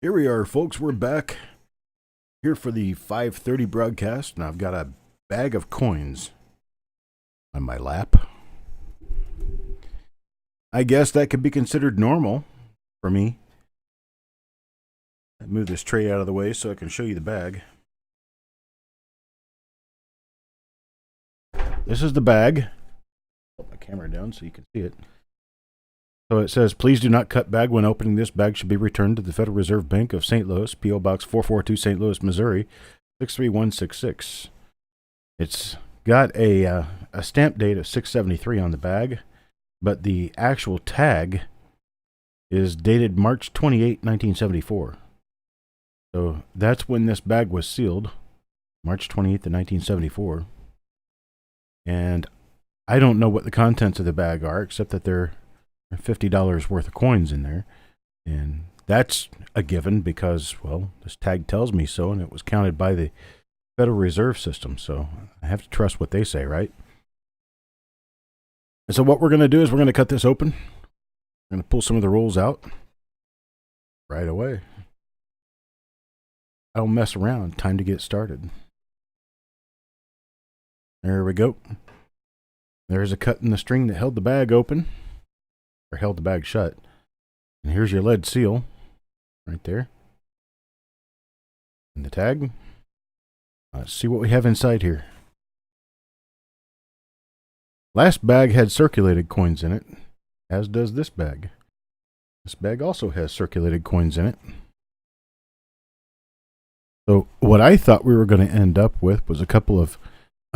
Here we are, folks. We're back here for the 5:30 broadcast, and I've got a bag of coins on my lap. I guess that could be considered normal for me. I move this tray out of the way so I can show you the bag. This is the bag. Put my camera down so you can see it. So it says, please do not cut bag when opening. This bag should be returned to the Federal Reserve Bank of St. Louis, P.O. Box 442, St. Louis, Missouri, 63166. It's got a stamp date of 6/73 on the bag, but the actual tag is dated March 28, 1974. So that's when this bag was sealed, March 28th of 1974. And I don't know what the contents of the bag are, except that there are $50 worth of coins in there. And that's a given because, well, this tag tells me so, and it was counted by the Federal Reserve System. So I have to trust what they say, right? And so what we're going to do is we're going to cut this open. We're going to pull some of the rolls out right away. I don't mess around. Time to get started. There we go. There's a cut in the string that held the bag open, or held the bag shut. And here's your lead seal right there. And the tag. Let's see what we have inside here. Last bag had circulated coins in it, as does this bag. This bag also has circulated coins in it. So what I thought we were going to end up with was a couple of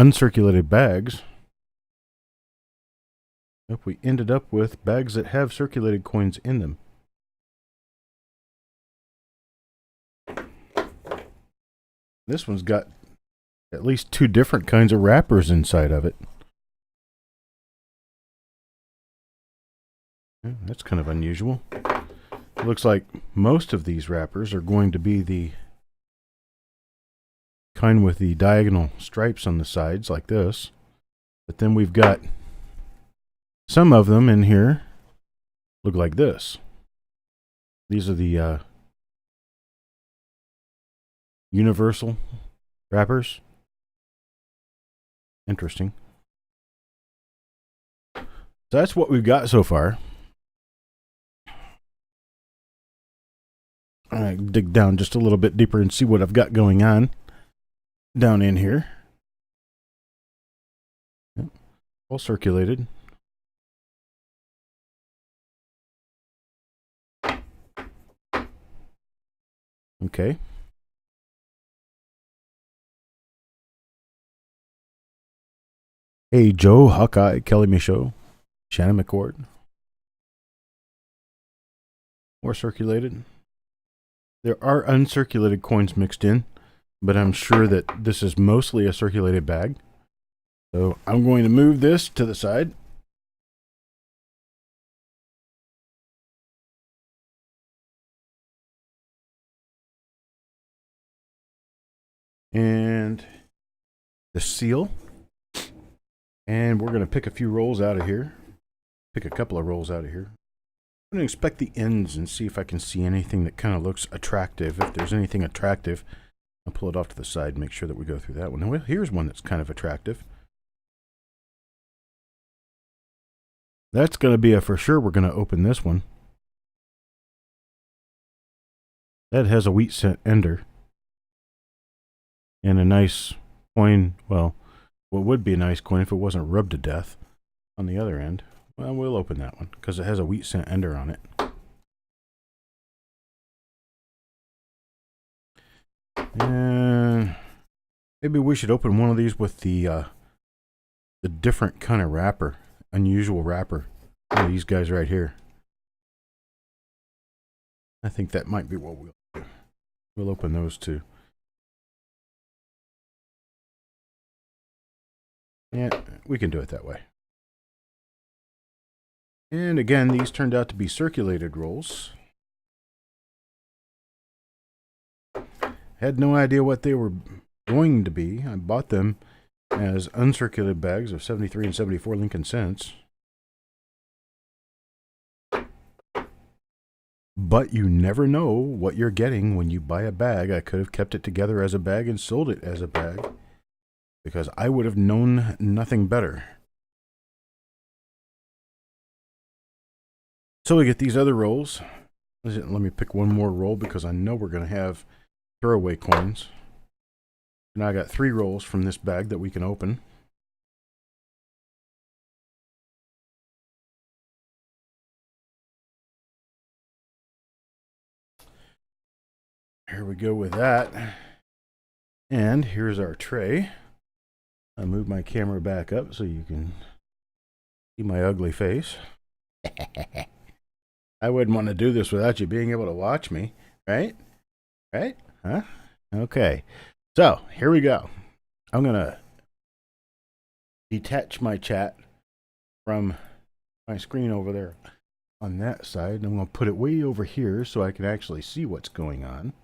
uncirculated bags. Nope, we ended up with bags that have circulated coins in them. This one's got at least two different kinds of wrappers inside of it. Yeah, that's kind of unusual. It looks like most of these wrappers are going to be the kind with the diagonal stripes on the sides like this. But then we've got some of them in here look like this. These are the universal wrappers. Interesting. So that's what we've got so far. I dig down just a little bit deeper and see what I've got going on down in here. Yep. All circulated. Okay. Hey, Joe, Hawkeye, Kelly Michaud, Shannon McCord. More circulated. There are uncirculated coins mixed in, but I'm sure that this is mostly a circulated bag. So I'm going to move this to the side. And the seal. And we're going to pick a few rolls out of here. Pick a couple of rolls out of here. I'm going to inspect the ends and see if I can see anything that kind of looks attractive. If there's anything attractive, I'll pull it off to the side and make sure that we go through that one. Well, here's one that's kind of attractive. That's going to be a for sure. We're going to open this one. That has a wheat cent ender. And a nice coin. Well, what would be a nice coin if it wasn't rubbed to death on the other end. Well, we'll open that one because it has a wheat cent ender on it. And maybe we should open one of these with the different kind of wrapper, unusual wrapper. These guys right here. I think that might be what we'll do. We'll open those two. Yeah, we can do it that way. And again, these turned out to be circulated rolls. Had no idea what they were going to be. I bought them as uncirculated bags of 73 and 74 Lincoln cents. But you never know what you're getting when you buy a bag. I could have kept it together as a bag and sold it as a bag, because I would have known nothing better. So we get these other rolls. Let me pick one more roll because I know we're going to have throwaway coins. Now I got 3 rolls from this bag that we can open. Here we go with that. And here's our tray. I'll move my camera back up so you can see my ugly face. I wouldn't want to do this without you being able to watch me, right? Right? Huh? Okay. So, here we go. I'm going to detach my chat from my screen over there on that side. I'm going to put it way over here so I can actually see what's going on.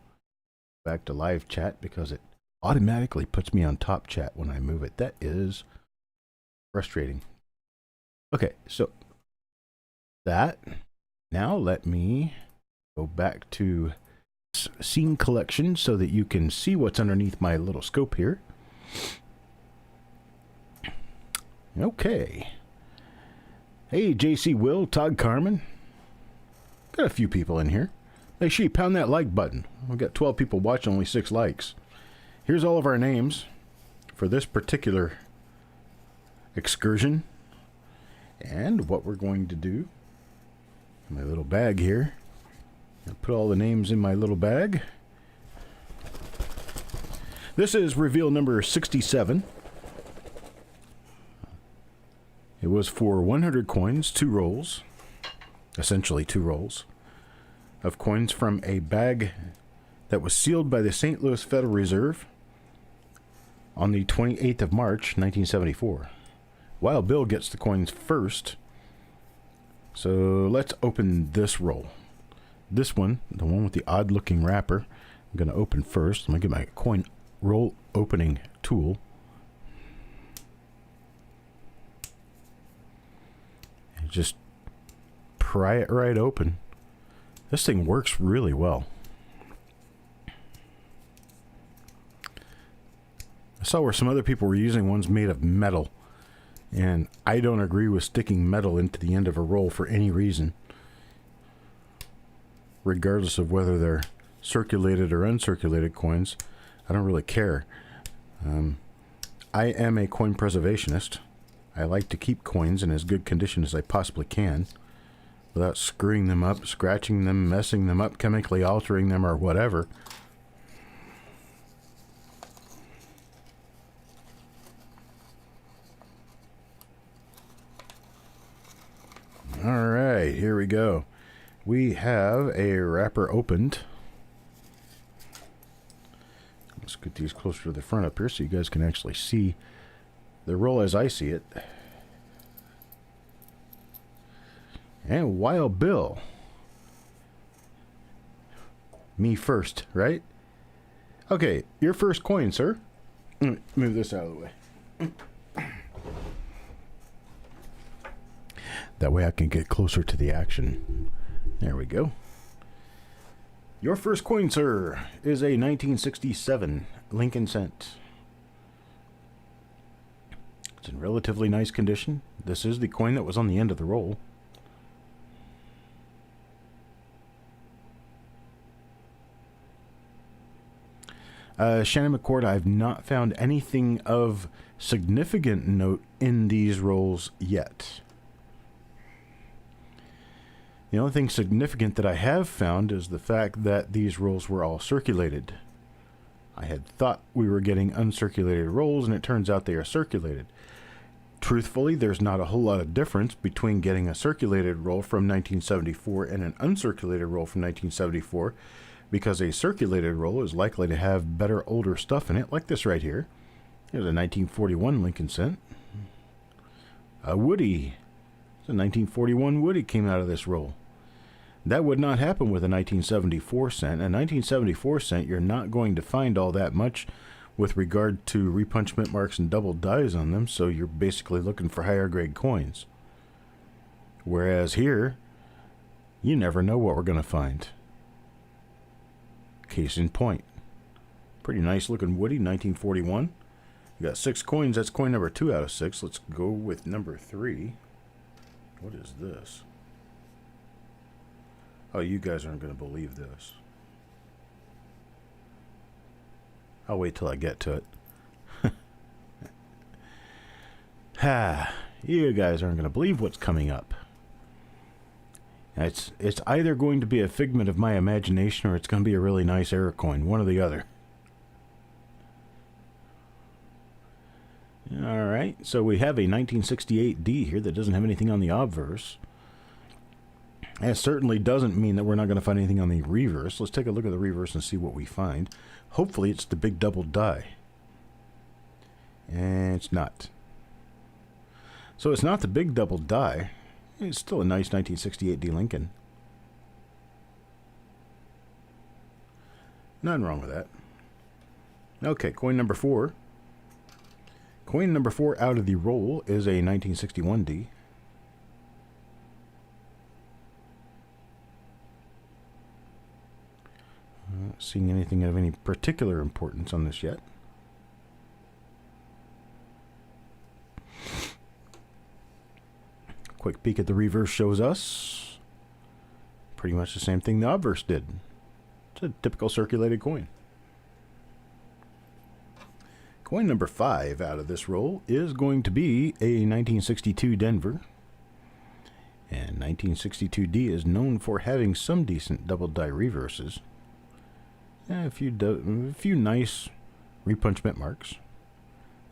Back to live chat because it automatically puts me on top chat when I move it. That is frustrating. Okay, so that. Now let me go back to scene collection so that you can see what's underneath my little scope here. Okay. Hey, JC Will, Todd Carmen. Got a few people in here. Hey, she, pound that like button. We've got 12 people watching, only 6 likes. Here's all of our names for this particular excursion. And what we're going to do, my little bag here. I'll put all the names in my little bag. This is reveal number 67. It was for 100 coins, 2 rolls, essentially 2 rolls, of coins from a bag that was sealed by the St. Louis Federal Reserve on the 28th of March, 1974. Wild Bill gets the coins first. So let's open this roll. This one, the one with the odd looking wrapper, I'm going to open first. I'm going to get my coin roll opening tool. And just pry it right open. This thing works really well. I saw where some other people were using ones made of metal. And I don't agree with sticking metal into the end of a roll for any reason, regardless of whether they're circulated or uncirculated coins. I don't really care. I am a coin preservationist. I like to keep coins in as good condition as I possibly can without screwing them up, scratching them, messing them up, chemically altering them, or whatever. All right, here we go. We have a wrapper opened. Let's get these closer to the front up here so you guys can actually see the roll as I see it. And Wild Bill. Me first, right? Okay, your first coin, sir. Move this out of the way. That way I can get closer to the action. There we go. Your first coin, sir, is a 1967 Lincoln cent. It's in relatively nice condition. This is the coin that was on the end of the roll. Shannon McCord, I've not found anything of significant note in these rolls yet. The only thing significant that I have found is the fact that these rolls were all circulated. I had thought we were getting uncirculated rolls, and it turns out they are circulated. Truthfully, there's not a whole lot of difference between getting a circulated roll from 1974 and an uncirculated roll from 1974, because a circulated roll is likely to have better older stuff in it, like this right here. Here's a 1941 Lincoln cent. A Woody. It's a 1941 Woody came out of this roll. That would not happen with a 1974 cent. A 1974 cent, you're not going to find all that much with regard to repunchment marks and double dies on them, so you're basically looking for higher grade coins. Whereas here, You never know what we're going to find. Case in point. Pretty nice looking Woody, 1941. We got 6 coins. That's coin number 2 out of 6. Let's go with number 3. What is this? Oh, you guys aren't going to believe this. I'll wait till I get to it. You guys aren't going to believe what's coming up. It's either going to be a figment of my imagination or it's going to be a really nice error coin. One or the other. Alright, so we have a 1968 D here that doesn't have anything on the obverse. That certainly doesn't mean that we're not going to find anything on the reverse. Let's take a look at the reverse and see what we find. Hopefully it's the big double die. And it's not. So it's not the big double die. It's still a nice 1968 D Lincoln. Nothing wrong with that. Okay, coin number 4. Coin number 4 out of the roll is a 1961 D. Not seeing anything of any particular importance on this yet. Quick peek at the reverse shows us pretty much the same thing the obverse did. It's a typical circulated coin. Coin number 5 out of this roll is going to be a 1962 Denver. And 1962D is known for having some decent double die reverses. A few nice repunchment marks.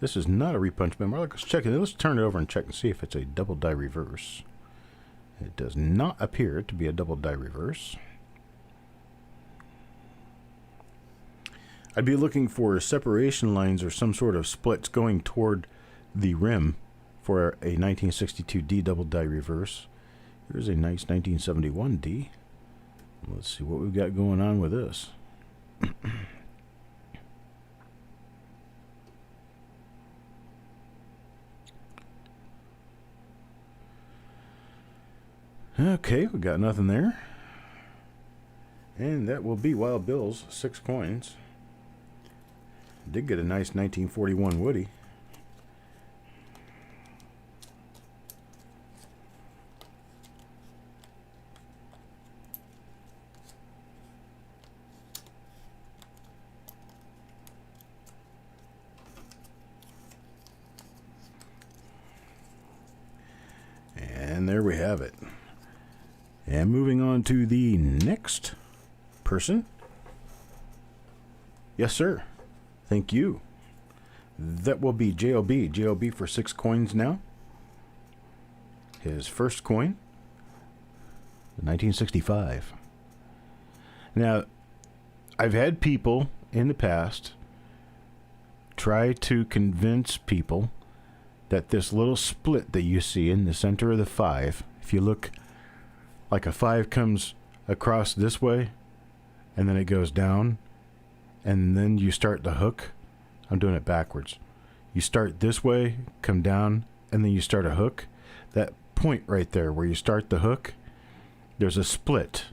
This is not a repunchment mark. Let's check it. Let's turn it over and check and see if it's a double die reverse. It does not appear to be a double die reverse. I'd be looking for separation lines or some sort of splits going toward the rim for a 1962 D double die reverse. Here's a nice 1971 D. Let's see what we've got going on with this. Okay, we got nothing there. And that will be Wild Bill's 6 coins. Did get a nice 1941 Woody. And there we have it. And moving on to the next person. Yes, sir. Thank you. That will be J.O.B. J.O.B. for 6 coins now. His first coin, 1965. Now, I've had people in the past try to convince people that this little split that you see in the center of the 5, if you look like a 5 comes across this way and then it goes down and then you start the hook. I'm doing it backwards. You start this way, come down, and then you start a hook. That point right there where you start the hook, there's a split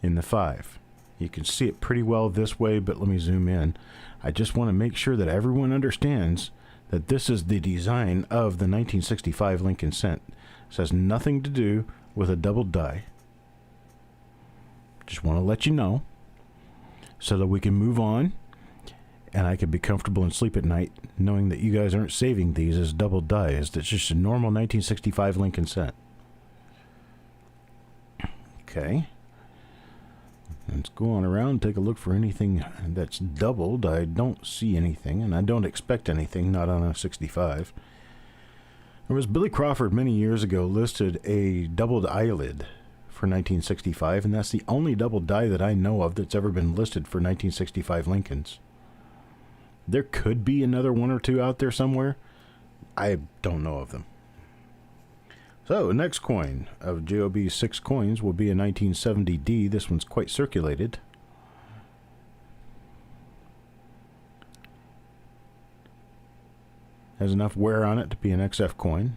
in the 5. You can see it pretty well this way, but let me zoom in. I just want to make sure that everyone understands that this is the design of the 1965 Lincoln Cent. This has nothing to do with a double die. Just want to let you know so that we can move on and I can be comfortable and sleep at night knowing that you guys aren't saving these as double dies. It's just a normal 1965 Lincoln Cent. Okay. Let's go on around and take a look for anything that's doubled. I don't see anything, and I don't expect anything, not on a 65. There was Billy Crawford many years ago listed a doubled eyelid for 1965, and that's the only double die that I know of that's ever been listed for 1965 Lincolns. There could be another one or two out there somewhere. I don't know of them. So, the next coin of JOB's 6 coins will be a 1970D. This one's quite circulated. Has enough wear on it to be an XF coin.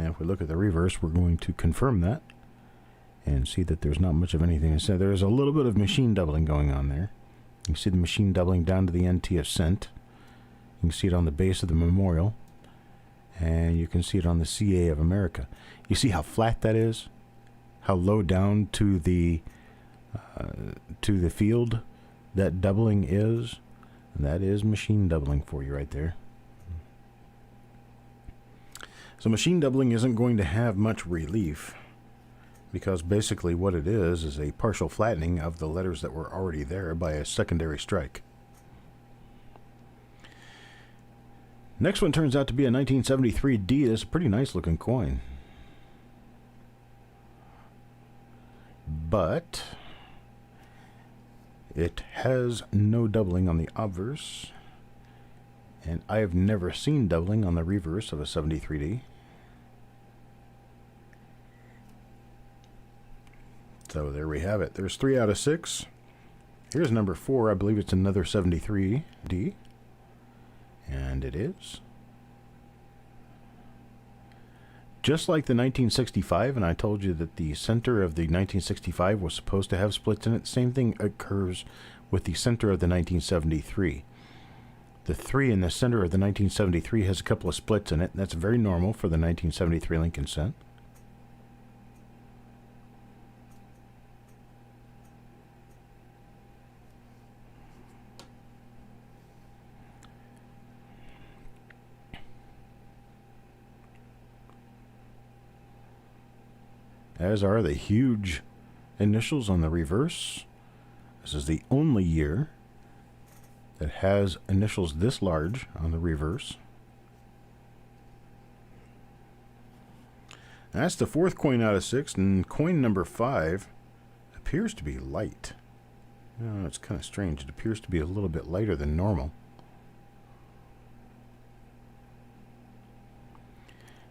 And if we look at the reverse, we're going to confirm that and see that there's not much of anything to say. There's a little bit of machine doubling going on there. You can see the machine doubling down to the NT of cent. You can see it on the base of the memorial. And you can see it on the CA of America. You see how flat that is? How low down to the field that doubling is? And that is machine doubling for you right there. So machine doubling isn't going to have much relief, because basically what it is a partial flattening of the letters that were already there by a secondary strike. Next one turns out to be a 1973 D. It's a pretty nice looking coin. But it has no doubling on the obverse. And I have never seen doubling on the reverse of a 73D. So there we have it. There's 3 out of 6. Here's number 4. I believe it's another 73D. And it is. Just like the 1965, and I told you that the center of the 1965 was supposed to have splits in it, same thing occurs with the center of the 1973. The 3 in the center of the 1973 has a couple of splits in it, and that's very normal for the 1973 Lincoln cent. As are the huge initials on the reverse. This is the only year that has initials this large on the reverse. That's the 4th coin out of 6, and coin number 5 appears to be light. Oh, it's kind of strange. It appears to be a little bit lighter than normal.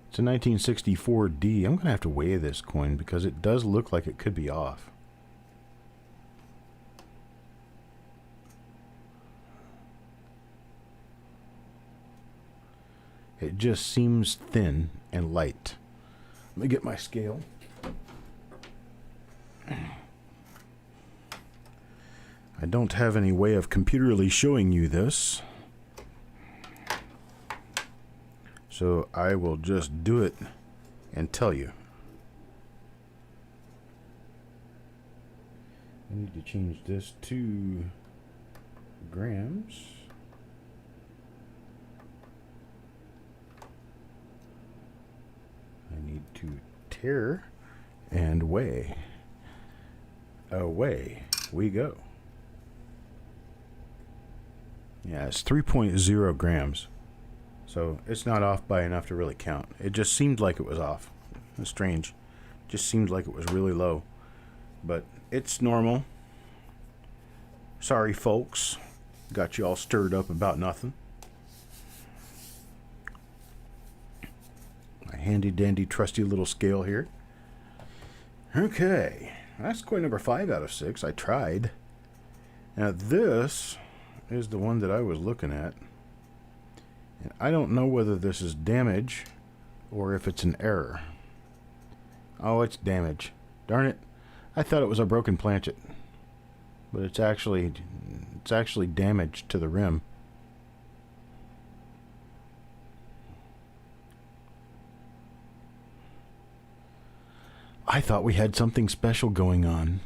It's a 1964 D. I'm going to have to weigh this coin because it does look like it could be off. It just seems thin and light. Let me get my scale. I don't have any way of computerly showing you this, so I will just do it and tell you. I need to change this to grams. I need to tare and weigh. Away we go. Yeah, it's 3.0 grams. So it's not off by enough to really count. It just seemed like it was off. It's strange. Just seemed like it was really low. But it's normal. Sorry, folks. Got you all stirred up about nothing. My handy dandy trusty little scale here. Okay. That's coin number 5 out of 6. I tried. Now this is the one that I was looking at. And I don't know whether this is damage or if it's an error. Oh, it's damage. Darn it. I thought it was a broken planchet. But it's actually damage to the rim. I thought we had something special going on.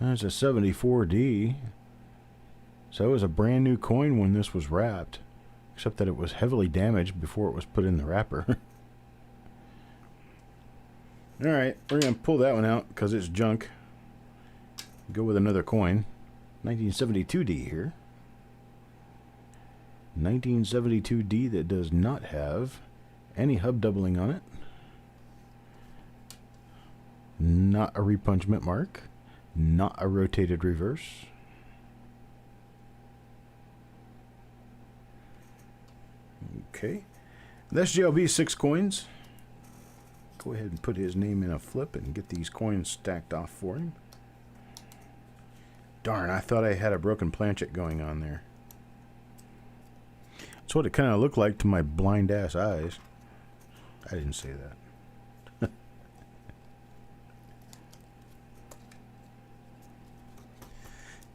There's a 74D. So it was a brand new coin when this was wrapped, except that it was heavily damaged before it was put in the wrapper. Alright, we're going to pull that one out because it's junk. Go with another coin. 1972D here. 1972D that does not have any hub doubling on it. Not a repunchment mark. Not a rotated reverse. Okay. That's JLB 6 coins. Go ahead and put his name in a flip and get these coins stacked off for him. Darn, I thought I had a broken planchet going on there. That's what it kind of looked like to my blind ass eyes. I didn't say that.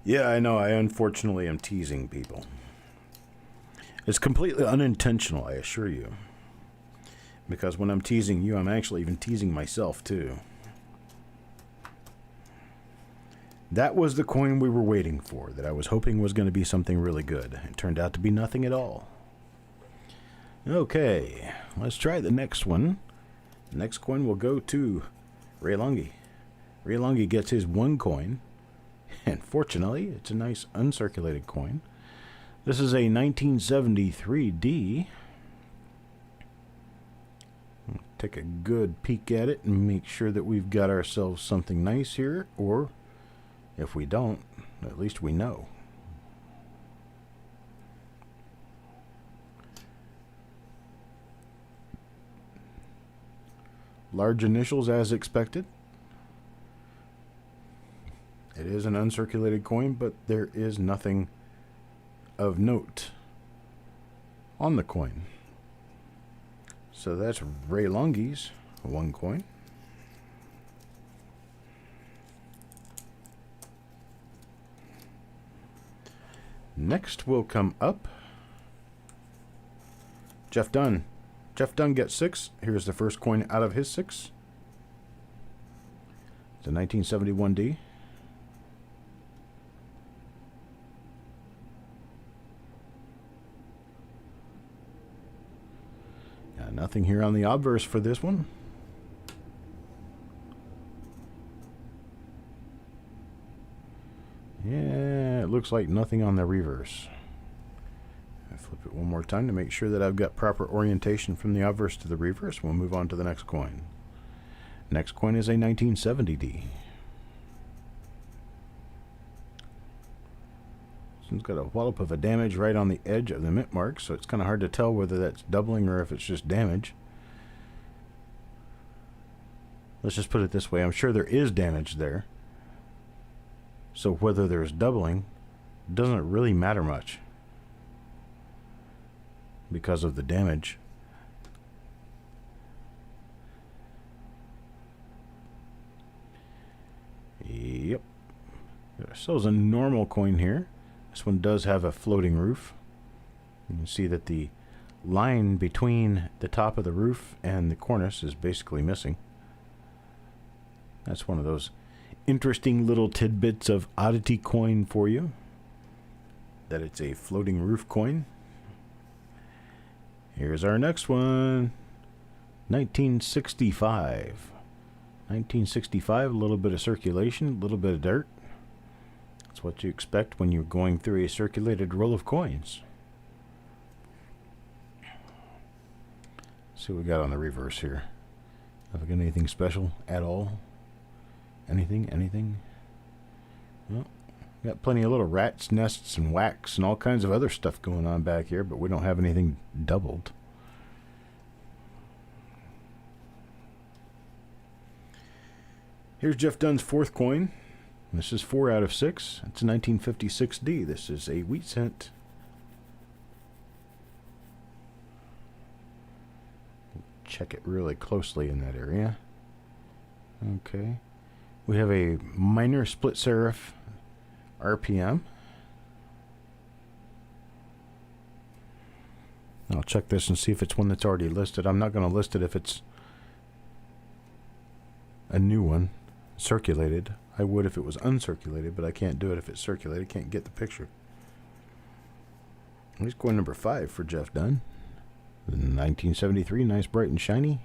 Yeah, I know. I unfortunately am teasing people. It's completely unintentional, I assure you. Because when I'm teasing you, I'm actually even teasing myself, too. That was the coin we were waiting for, that I was hoping was going to be something really good. It turned out to be nothing at all. Okay, let's try the next one. The next coin will go to Ray Lungi. Ray Lungi gets his one coin. And fortunately, it's a nice uncirculated coin. This is a 1973D. Take a good peek at it and make sure that we've got ourselves something nice here. Or, if we don't, at least we know. Large initials as expected. It is an uncirculated coin, but there is nothing of note on the coin. So that's Ray Lungi's one coin. Next will come up Jeff Dunn. Jeff Dunn gets 6. Here's the first coin out of his 6. It's a 1971D. Nothing here on the obverse for this one. Yeah, it looks like nothing on the reverse. I flip it one more time to make sure that I've got proper orientation from the obverse to the reverse. We'll move on to the next coin. Next coin is a 1970D. It's got a wallop of a damage right on the edge of the mint mark, so it's kind of hard to tell whether that's doubling or if it's just damage. Let's just put it this way. I'm sure there is damage there. So whether there's doubling doesn't really matter much because of the damage. Yep. So it's a normal coin here. This one does have a floating roof. You can see that the line between the top of the roof and the cornice is basically missing. That's one of those interesting little tidbits of oddity coin for you, that it's a floating roof coin. Here's our next one. 1965. 1965, a little bit of circulation, a little bit of dirt. That's what you expect when you're going through a circulated roll of coins. See what we got on the reverse here. Have we got anything special at all? Anything? Well, we got plenty of little rats, nests, and wax, and all kinds of other stuff going on back here, but we don't have anything doubled. Here's Jeff Dunn's fourth coin. This is 4 out of 6. It's a 1956D. This is a wheat cent. Check it really closely in that area. Okay. We have a minor split serif RPM. I'll check this and see if it's one that's already listed. I'm not going to list it if it's a new one, circulated. I would if it was uncirculated, but I can't do it if it's circulated. Can't get the picture. Here's coin number 5 for Jeff Dunn. 1973, nice, bright, and shiny.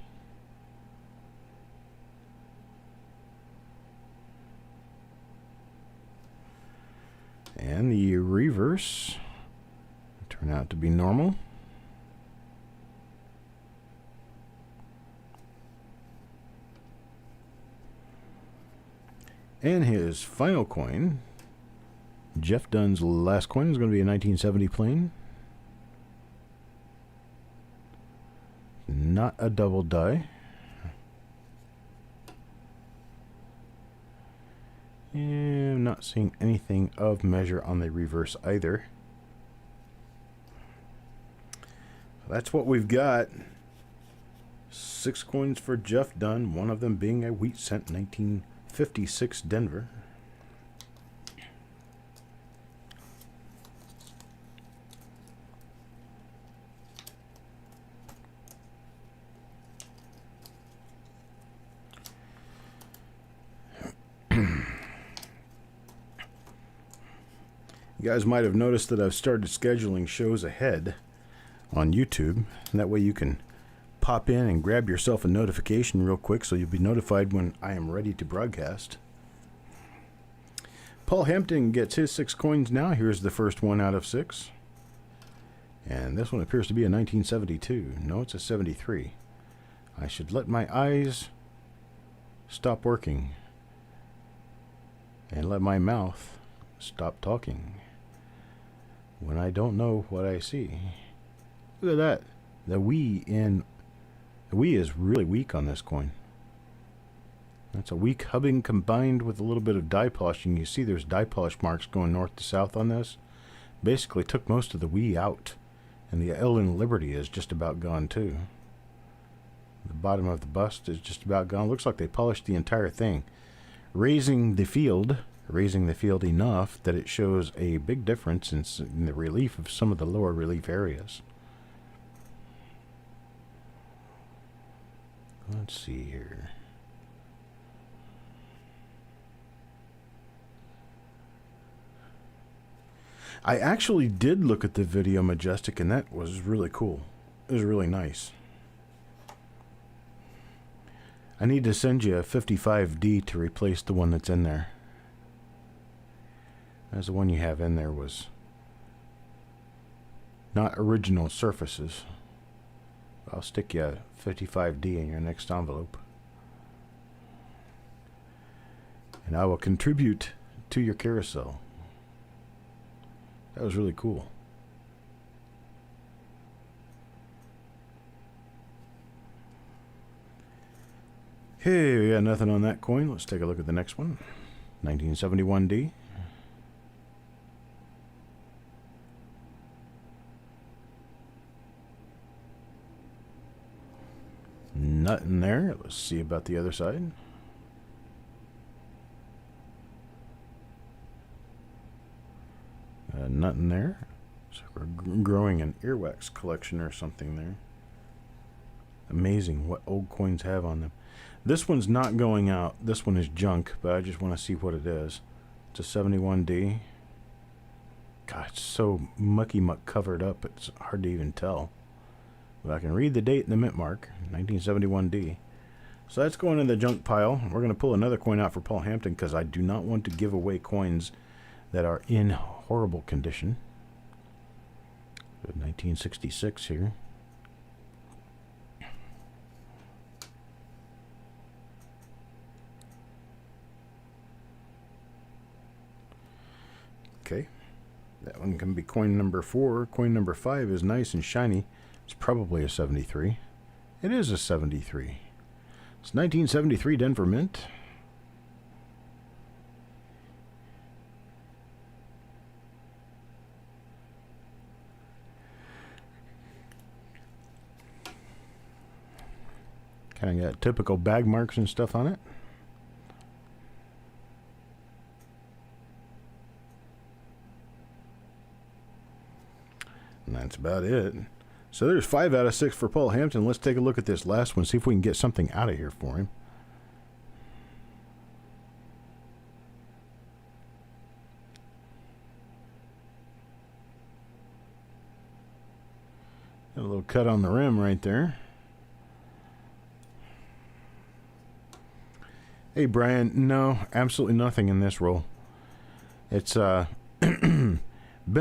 And the reverse turned out to be normal. And his final coin, Jeff Dunn's last coin, is going to be a 1970 plain. Not a double die. And I'm not seeing anything of measure on the reverse either. That's what we've got. 6 coins for Jeff Dunn, one of them being a wheat cent 1956 Denver. You guys might have noticed that I've started scheduling shows ahead on YouTube, and that way you can pop in and grab yourself a notification real quick so you'll be notified when I am ready to broadcast. Paul Hampton gets his 6 coins now. Here's the first one out of 6. And this one appears to be a 1972. No, it's a 73. I should let my eyes stop working and let my mouth stop talking when I don't know what I see. Look at that. The Wii is really weak on this coin. That's a weak hubbing combined with a little bit of die polishing. You see there's die polish marks going north to south on this. Basically took most of the Wii out. And the L in Liberty is just about gone too. The bottom of the bust is just about gone. Looks like they polished the entire thing. Raising the field enough that it shows a big difference in the relief of some of the lower relief areas. Let's see here. I actually did look at the video, Majestic, and that was really cool. It was really nice. I need to send you a 55D to replace the one that's in there. As the one you have in there was not original surfaces. I'll stick you a 55D in your next envelope. And I will contribute to your carousel. That was really cool. Hey, we got nothing on that coin. Let's take a look at the next one. 1971D. Nothing there. Let's see about the other side. Nothing there. So we're growing an earwax collection or something there. Amazing what old coins have on them. This one's not going out. This one is junk, but I just want to see what it is. It's a 71D. God, it's so mucky muck covered up, it's hard to even tell. But I can read the date and the mint mark, 1971D. So that's going in the junk pile. We're going to pull another coin out for Paul Hampton because I do not want to give away coins that are in horrible condition. 1966 here. Okay, that one can be coin number 4. Coin number 5 is nice and shiny. It's probably a 73. It is a 73. It's 1973 Denver Mint. Kind of got typical bag marks and stuff on it. And that's about it. So there's 5 out of 6 for Paul Hampton. Let's take a look at this last one, see if we can get something out of here for him. Got a little cut on the rim right there. Hey Brian, no, absolutely nothing in this roll. It's been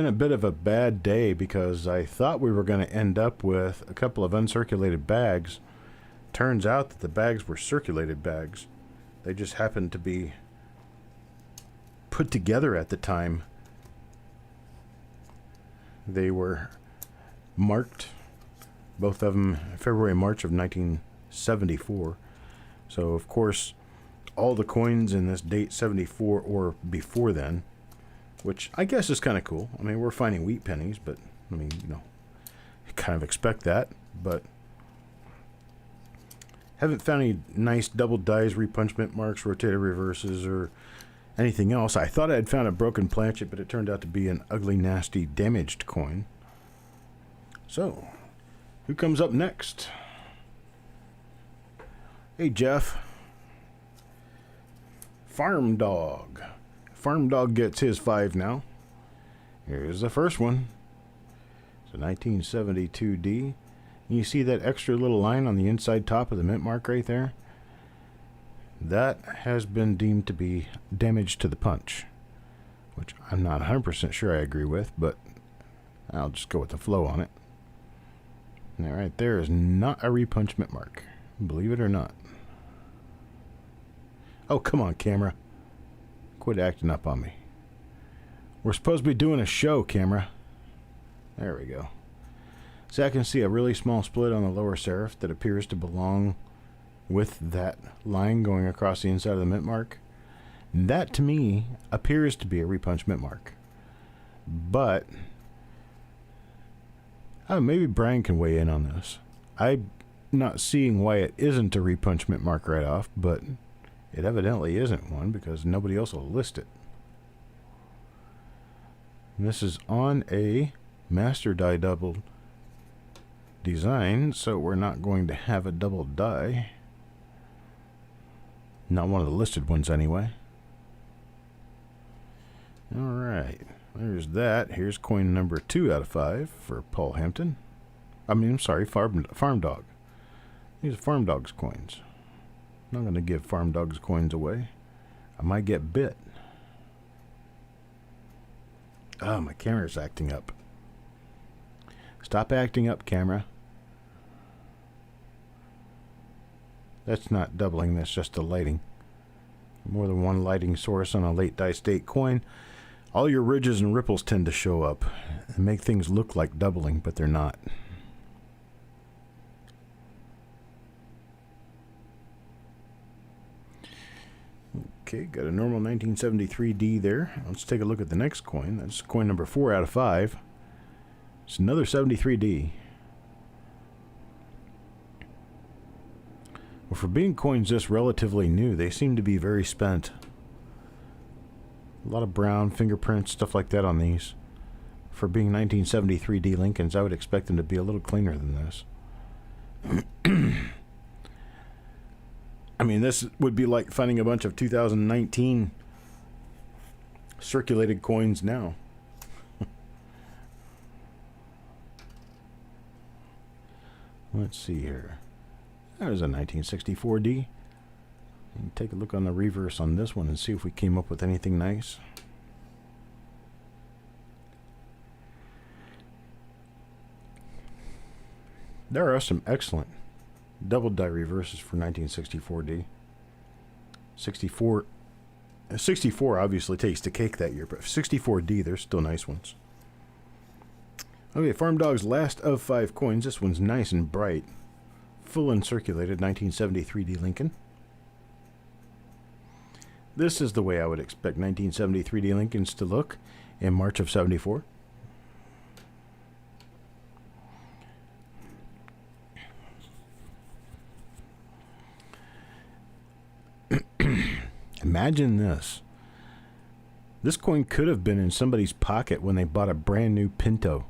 a bit of a bad day because I thought we were going to end up with a couple of uncirculated bags. Turns out that the bags were circulated bags. They just happened to be put together at the time. They were marked, both of them February and March of 1974. So of course all the coins in this date 74 or before then, which I guess is kind of cool. I mean, we're finding wheat pennies, but I mean, you know, kind of expect that, but haven't found any nice double dies, repunchment marks, rotated reverses, or anything else. I thought I had found a broken planchet, but it turned out to be an ugly, nasty, damaged coin. So, who comes up next? Hey, Jeff. Farm Dog. Farm Dog gets his 5 now. Here's the first one. It's a 1972D. You see that extra little line on the inside top of the mint mark right there? That has been deemed to be damage to the punch, which I'm not 100% sure I agree with, but I'll just go with the flow on it. And that right there is not a repunchment mark, believe it or not. Oh, come on, camera. Quit acting up on me. We're supposed to be doing a show, camera. There we go. So I can see a really small split on the lower serif that appears to belong with that line going across the inside of the mint mark. That, to me, appears to be a repunchment mark. But maybe Brian can weigh in on this. I'm not seeing why it isn't a repunchment mark right off, but it evidently isn't one because nobody else will list it. And this is on a master die double design, so we're not going to have a double die. Not one of the listed ones anyway. Alright, there's that. Here's coin number 2 out of 5 for Paul Hampton. I'm sorry, Farm Dog. These are Farm Dog's coins. I'm not going to give Farm Dog's coins away. I might get bit. Oh, my camera's acting up. Stop acting up, camera. That's not doubling, that's just the lighting. More than one lighting source on a late die state coin. All your ridges and ripples tend to show up and make things look like doubling, but they're not. Okay, got a normal 1973D there. Let's take a look at the next coin. That's coin number 4 out of 5. It's another 73D. Well, for being coins this relatively new, they seem to be very spent. A lot of brown, fingerprints, stuff like that on these. For being 1973D Lincolns, I would expect them to be a little cleaner than this. I mean, this would be like finding a bunch of 2019 circulated coins now. Let's see here. There's a 1964D. Take a look on the reverse on this one and see if we came up with anything nice. There are some excellent double die reverses for 1964D. 64 obviously takes the cake that year, but 64D, there's still nice ones. Okay, Farm Dog's last of 5 coins. This one's nice and bright. Full and circulated 1973D Lincoln. This is the way I would expect 1973D Lincolns to look in March of 74. Imagine this. This coin could have been in somebody's pocket when they bought a brand new Pinto.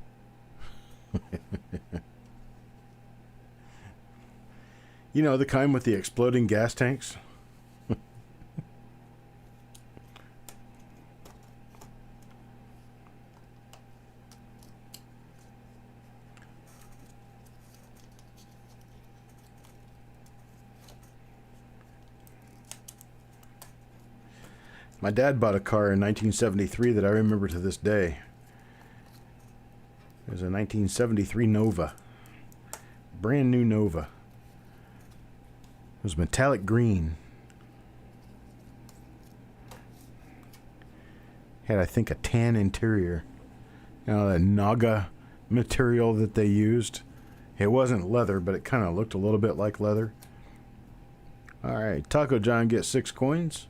You know, the kind with the exploding gas tanks? My dad bought a car in 1973 that I remember to this day. It was a 1973 Nova. Brand new Nova. It was metallic green. Had, I think, a tan interior. You know, that Naga material that they used. It wasn't leather, but it kind of looked a little bit like leather. Alright, Taco John gets 6 coins.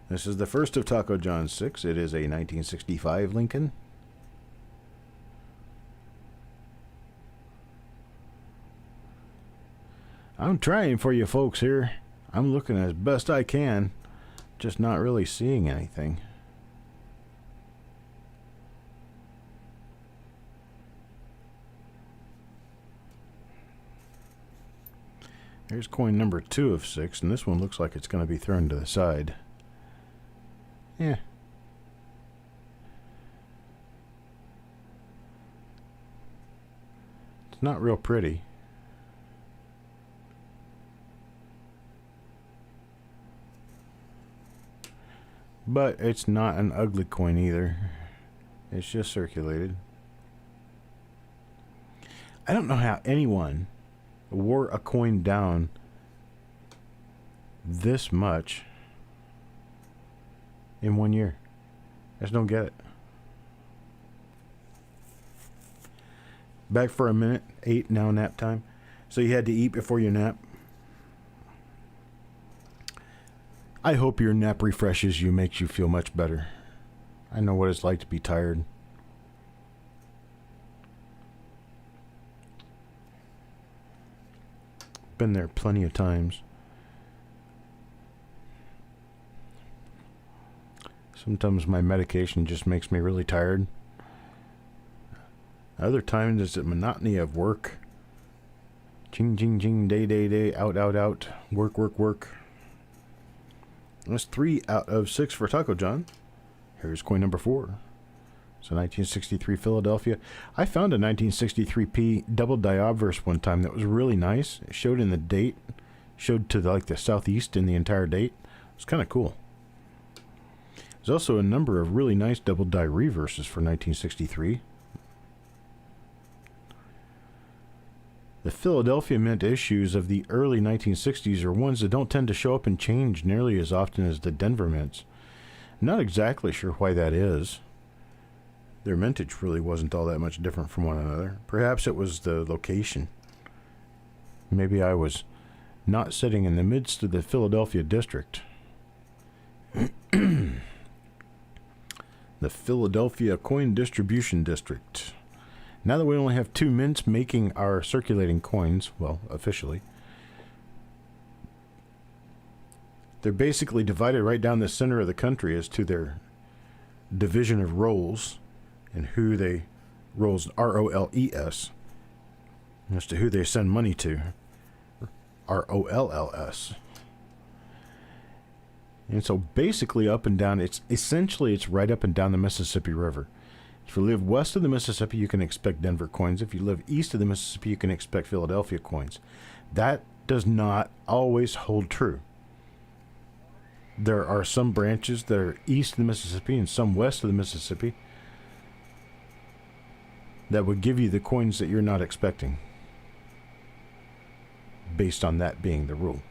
This is the first of Taco John's 6. It is a 1965 Lincoln. I'm trying for you folks here. I'm looking as best I can, just not really seeing anything. Here's coin number 2 of 6, and this one looks like it's going to be thrown to the side. Yeah. It's not real pretty. But it's not an ugly coin either. It's just circulated. I don't know how anyone wore a coin down this much in 1 year. I just don't get it. Back for a minute. 8, now nap time. So you had to eat before you nap. I hope your nap refreshes you, makes you feel much better. I know what it's like to be tired. Been there plenty of times. Sometimes my medication just makes me really tired. Other times it's the monotony of work. Ching, ching, ching, day, day, day, out, out, out. Work, work, work. That's 3 out of 6 for Taco John. Here's coin number 4. So 1963 Philadelphia. I found a 1963p double die obverse one time that was really nice. It showed in the date. Showed to the southeast in the entire date. It was kind of cool. There's also a number of really nice double die reverses for 1963. The Philadelphia Mint issues of the early 1960s are ones that don't tend to show up and change nearly as often as the Denver mints. Not exactly sure why that is. Their mintage really wasn't all that much different from one another. Perhaps it was the location. Maybe I was not sitting in the midst of the Philadelphia district. The Philadelphia Coin Distribution District. Now that we only have 2 mints making our circulating coins, well, officially, they're basically divided right down the center of the country as to their division of roles and who they roles, R-O-L-E-S, as to who they send money to, R-O-L-L-S. And so basically up and down, it's right up and down the Mississippi River. If you live west of the Mississippi, you can expect Denver coins. If you live east of the Mississippi, you can expect Philadelphia coins. That does not always hold true. There are some branches that are east of the Mississippi and some west of the Mississippi that would give you the coins that you're not expecting, based on that being the rule.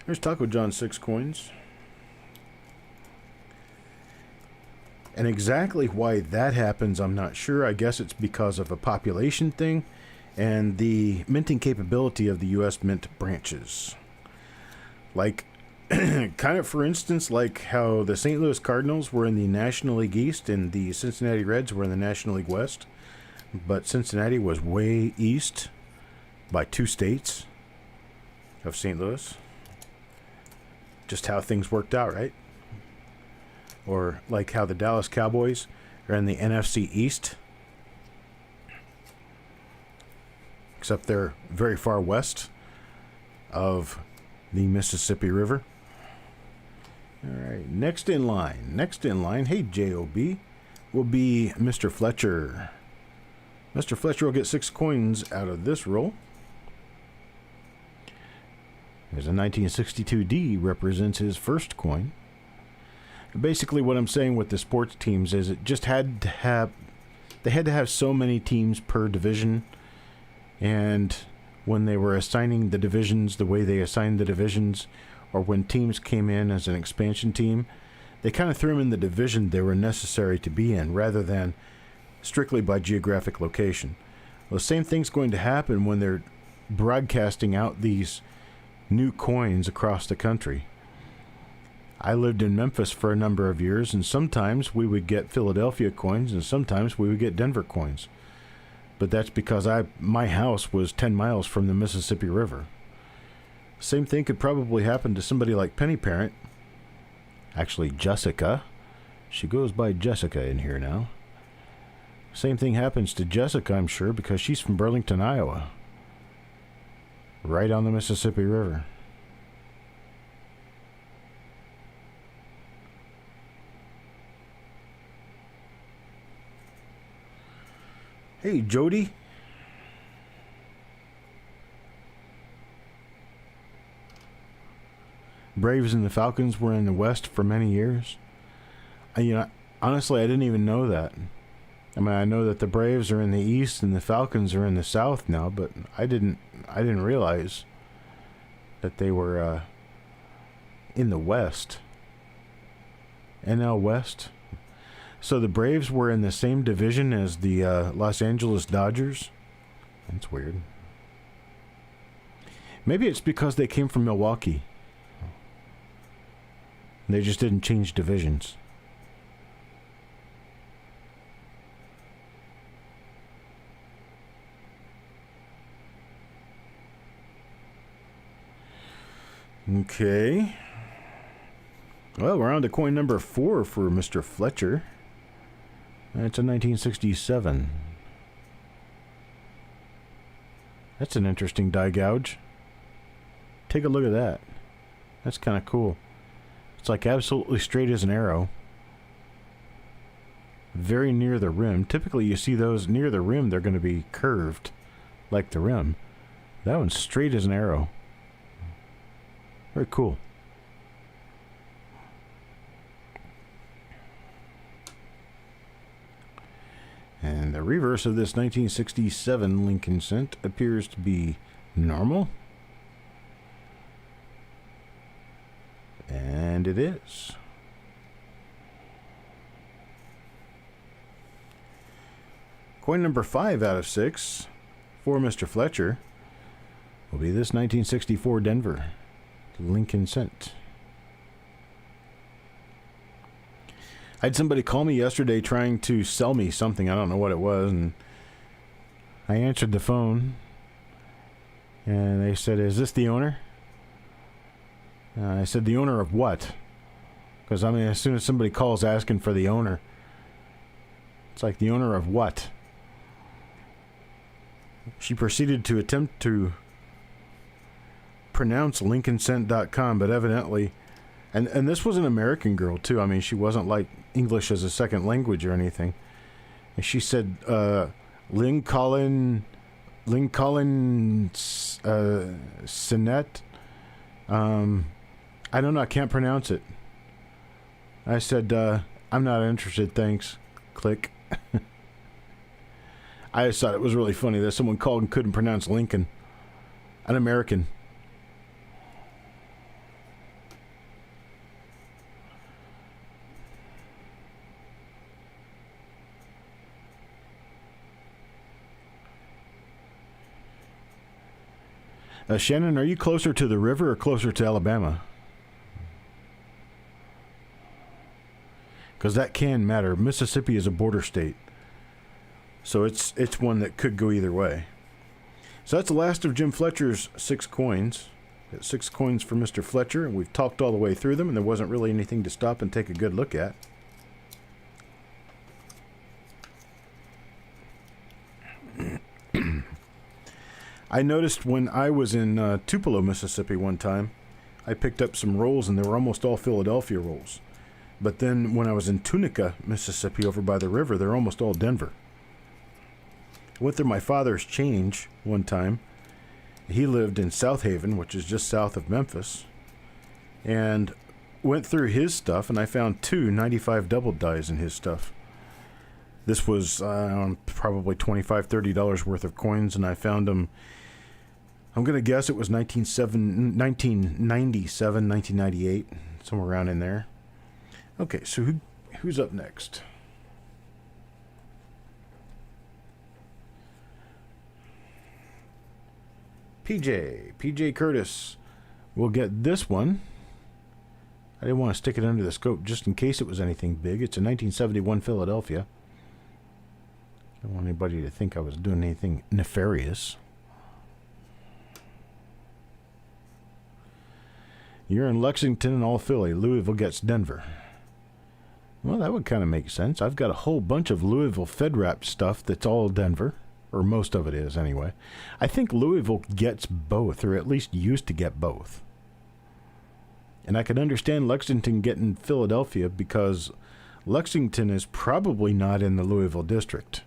There's Taco John 6 coins. And exactly why that happens, I'm not sure. I guess it's because of a population thing and the minting capability of the U.S. Mint branches. Like, kind of for instance, like how the St. Louis Cardinals were in the National League East and the Cincinnati Reds were in the National League West. But Cincinnati was way east by 2 states of St. Louis. Just how things worked out, right? Or like how the Dallas Cowboys are in the NFC East, except they're very far west of the Mississippi River. All right, next in line, hey J.O.B., will be Mr. Fletcher. Mr. Fletcher will get 6 coins out of this roll. There's a 1962D, represents his first coin. Basically what I'm saying with the sports teams is it just had to have, they had to have so many teams per division, and when they were assigning the divisions the way they assigned the divisions, or when teams came in as an expansion team, they kind of threw them in the division they were necessary to be in rather than strictly by geographic location. Well, the same thing's going to happen when they're broadcasting out these new coins across the country. I lived in Memphis for a number of years, and sometimes we would get Philadelphia coins, and sometimes we would get Denver coins. But that's because my house was 10 miles from the Mississippi River. Same thing could probably happen to somebody like Penny Parent. Actually, Jessica. She goes by Jessica in here now. Same thing happens to Jessica, I'm sure, because she's from Burlington, Iowa. Right on the Mississippi River. Hey, Jody. Braves and the Falcons were in the West for many years. Honestly, I didn't even know that. I mean, I know that the Braves are in the East and the Falcons are in the South now, but I didn't realize that they were in the West. NL West. So the Braves were in the same division as the Los Angeles Dodgers. That's weird. Maybe it's because they came from Milwaukee. They just didn't change divisions. Okay. Well, we're on to coin number 4 for Mr. Fletcher. It's a 1967. That's an interesting die gouge. Take a look at that. That's kind of cool. It's like absolutely straight as an arrow. Very near the rim. Typically you see those near the rim, they're going to be curved like the rim. That one's straight as an arrow. Very cool. And the reverse of this 1967 Lincoln cent appears to be normal. And it is. Coin number 5 out of 6 for Mr. Fletcher will be this 1964 Denver Lincoln cent. I had somebody call me yesterday trying to sell me something. I don't know what it was, and I answered the phone, and they said, "Is this the owner?" I said, "The owner of what?" Because, I mean, as soon as somebody calls asking for the owner, it's like, the owner of what? She proceeded to attempt to pronounce LincolnCent.com, but evidently, and this was an American girl, too. I mean, she wasn't like English as a second language or anything. And she said, Lincoln Sinet. I don't know. I can't pronounce it. I said, I'm not interested. Thanks. Click. I just thought it was really funny that someone called and couldn't pronounce Lincoln. An American. Shannon, are you closer to the river or closer to Alabama? Because that can matter. Mississippi is a border state. So it's one that could go either way. So that's the last of Jim Fletcher's 6 coins. Got 6 coins for Mr. Fletcher, and we've talked all the way through them, and there wasn't really anything to stop and take a good look at. I noticed when I was in Tupelo, Mississippi one time, I picked up some rolls, and they were almost all Philadelphia rolls. But then when I was in Tunica, Mississippi, over by the river, they're almost all Denver. I went through my father's change one time. He lived in South Haven, which is just south of Memphis, and went through his stuff, and I found 2 95 double dies in his stuff. This was probably $25, $30 worth of coins, and I found them, I'm going to guess it was 1997, 1998, somewhere around in there. Okay, so who's up next? PJ Curtis will get this one. I didn't want to stick it under the scope just in case it was anything big. It's a 1971 Philadelphia. Don't want anybody to think I was doing anything nefarious. You're in Lexington and all Philly. Louisville gets Denver. Well, that would kind of make sense. I've got a whole bunch of Louisville FedRAP stuff that's all Denver, or most of it is anyway. I think Louisville gets both, or at least used to get both. And I can understand Lexington getting Philadelphia because Lexington is probably not in the Louisville district.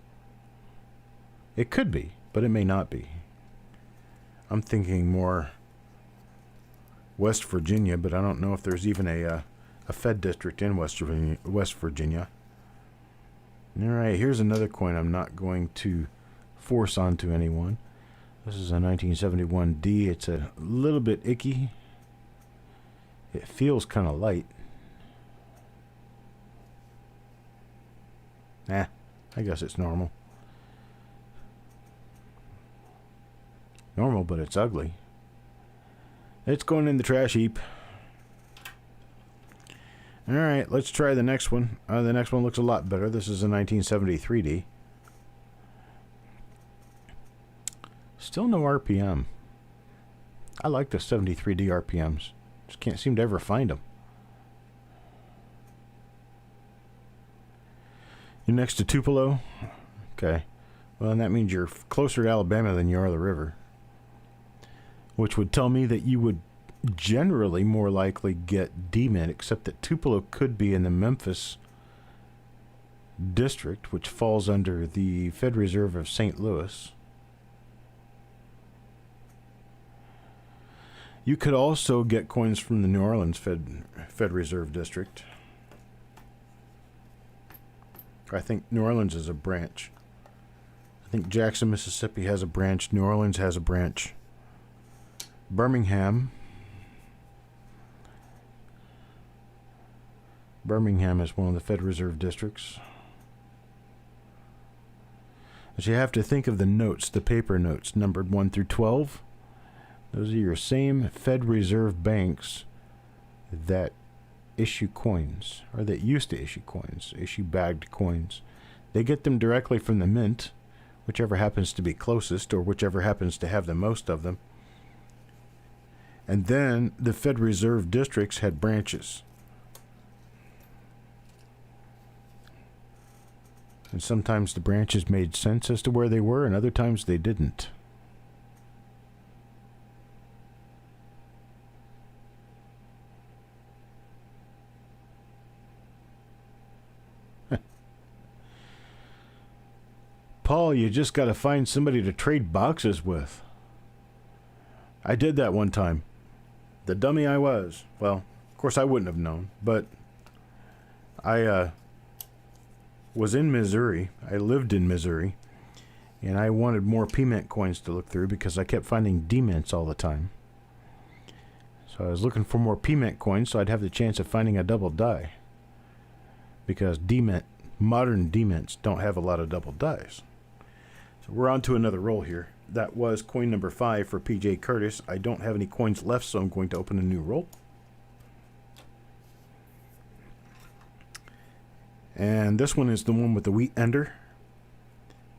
It could be, but it may not be. I'm thinking more West Virginia, but I don't know if there's even a Fed district in West Virginia. All right, here's another coin I'm not going to force onto anyone. This is a 1971D. It's a little bit icky. It feels kind of light. I guess it's normal. Normal, but it's ugly. It's going in the trash heap. All right, let's try the next one. The next one looks a lot better. This is a 1973D. Still no RPM. I like the 73D RPMs. Just can't seem to ever find them. You're next to Tupelo? Okay. Well, then that means you're closer to Alabama than you are the river. Which would tell me that you would generally more likely get D-Mint, except that Tupelo could be in the Memphis district, which falls under the Fed Reserve of St. Louis. You could also get coins from the New Orleans Fed Reserve district. I think New Orleans is a branch. I think Jackson, Mississippi has a branch. New Orleans has a branch. Birmingham is one of the Fed Reserve districts. But you have to think of the notes, the paper notes, numbered 1 through 12. Those are your same Fed Reserve banks that issue coins, or that used to issue coins, issue bagged coins. They get them directly from the mint, whichever happens to be closest, or whichever happens to have the most of them. And then the Fed Reserve districts had branches. And sometimes the branches made sense as to where they were, and other times they didn't. Paul, you just got to find somebody to trade boxes with. I did that one time. The dummy I was. Well, of course I wouldn't have known, but I was in Missouri. I lived in Missouri, and I wanted more P-Mint coins to look through because I kept finding D-Mints all the time. So I was looking for more P-Mint coins so I'd have the chance of finding a double die. Because D-Mint, modern D-Mints don't have a lot of double dies. So we're on to another roll here. That was coin number 5 for PJ Curtis. I don't have any coins left, so I'm going to open a new roll. And this one is the one with the wheat ender.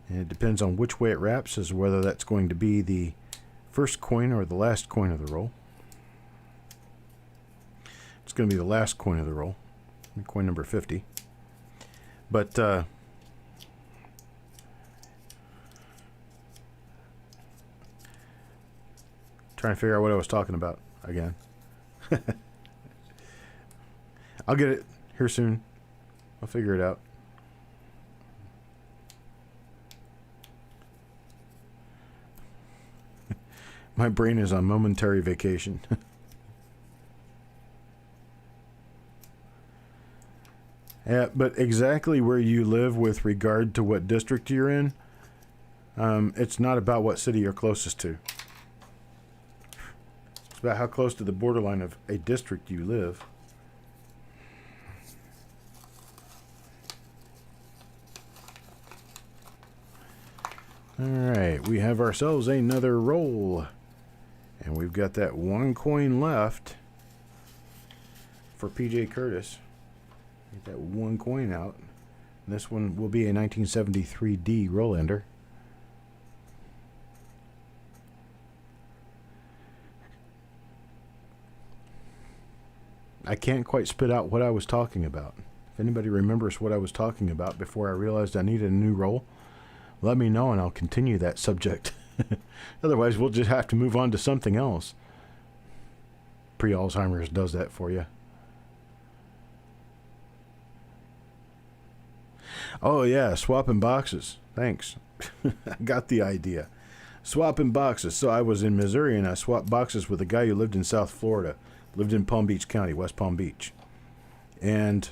And it depends on which way it wraps as whether that's going to be the first coin or the last coin of the roll. It's going to be the last coin of the roll. Coin number 50. But trying to figure out what I was talking about again. I'll get it here soon. I'll figure it out. My brain is on momentary vacation. Yeah, but exactly where you live with regard to what district you're in, it's not about what city you're closest to. It's about how close to the borderline of a district you live. Alright, we have ourselves another roll. And we've got that one coin left for PJ Curtis. Get that one coin out. This one will be a 1973D roll ender. I can't quite spit out what I was talking about. If anybody remembers what I was talking about before I realized I needed a new roll, let me know and I'll continue that subject. Otherwise, we'll just have to move on to something else. Pre-Alzheimer's does that for you. Oh yeah, swapping boxes. Thanks. I got the idea. Swapping boxes. So I was in Missouri and I swapped boxes with a guy who lived in South Florida. Lived in Palm Beach County, West Palm Beach. And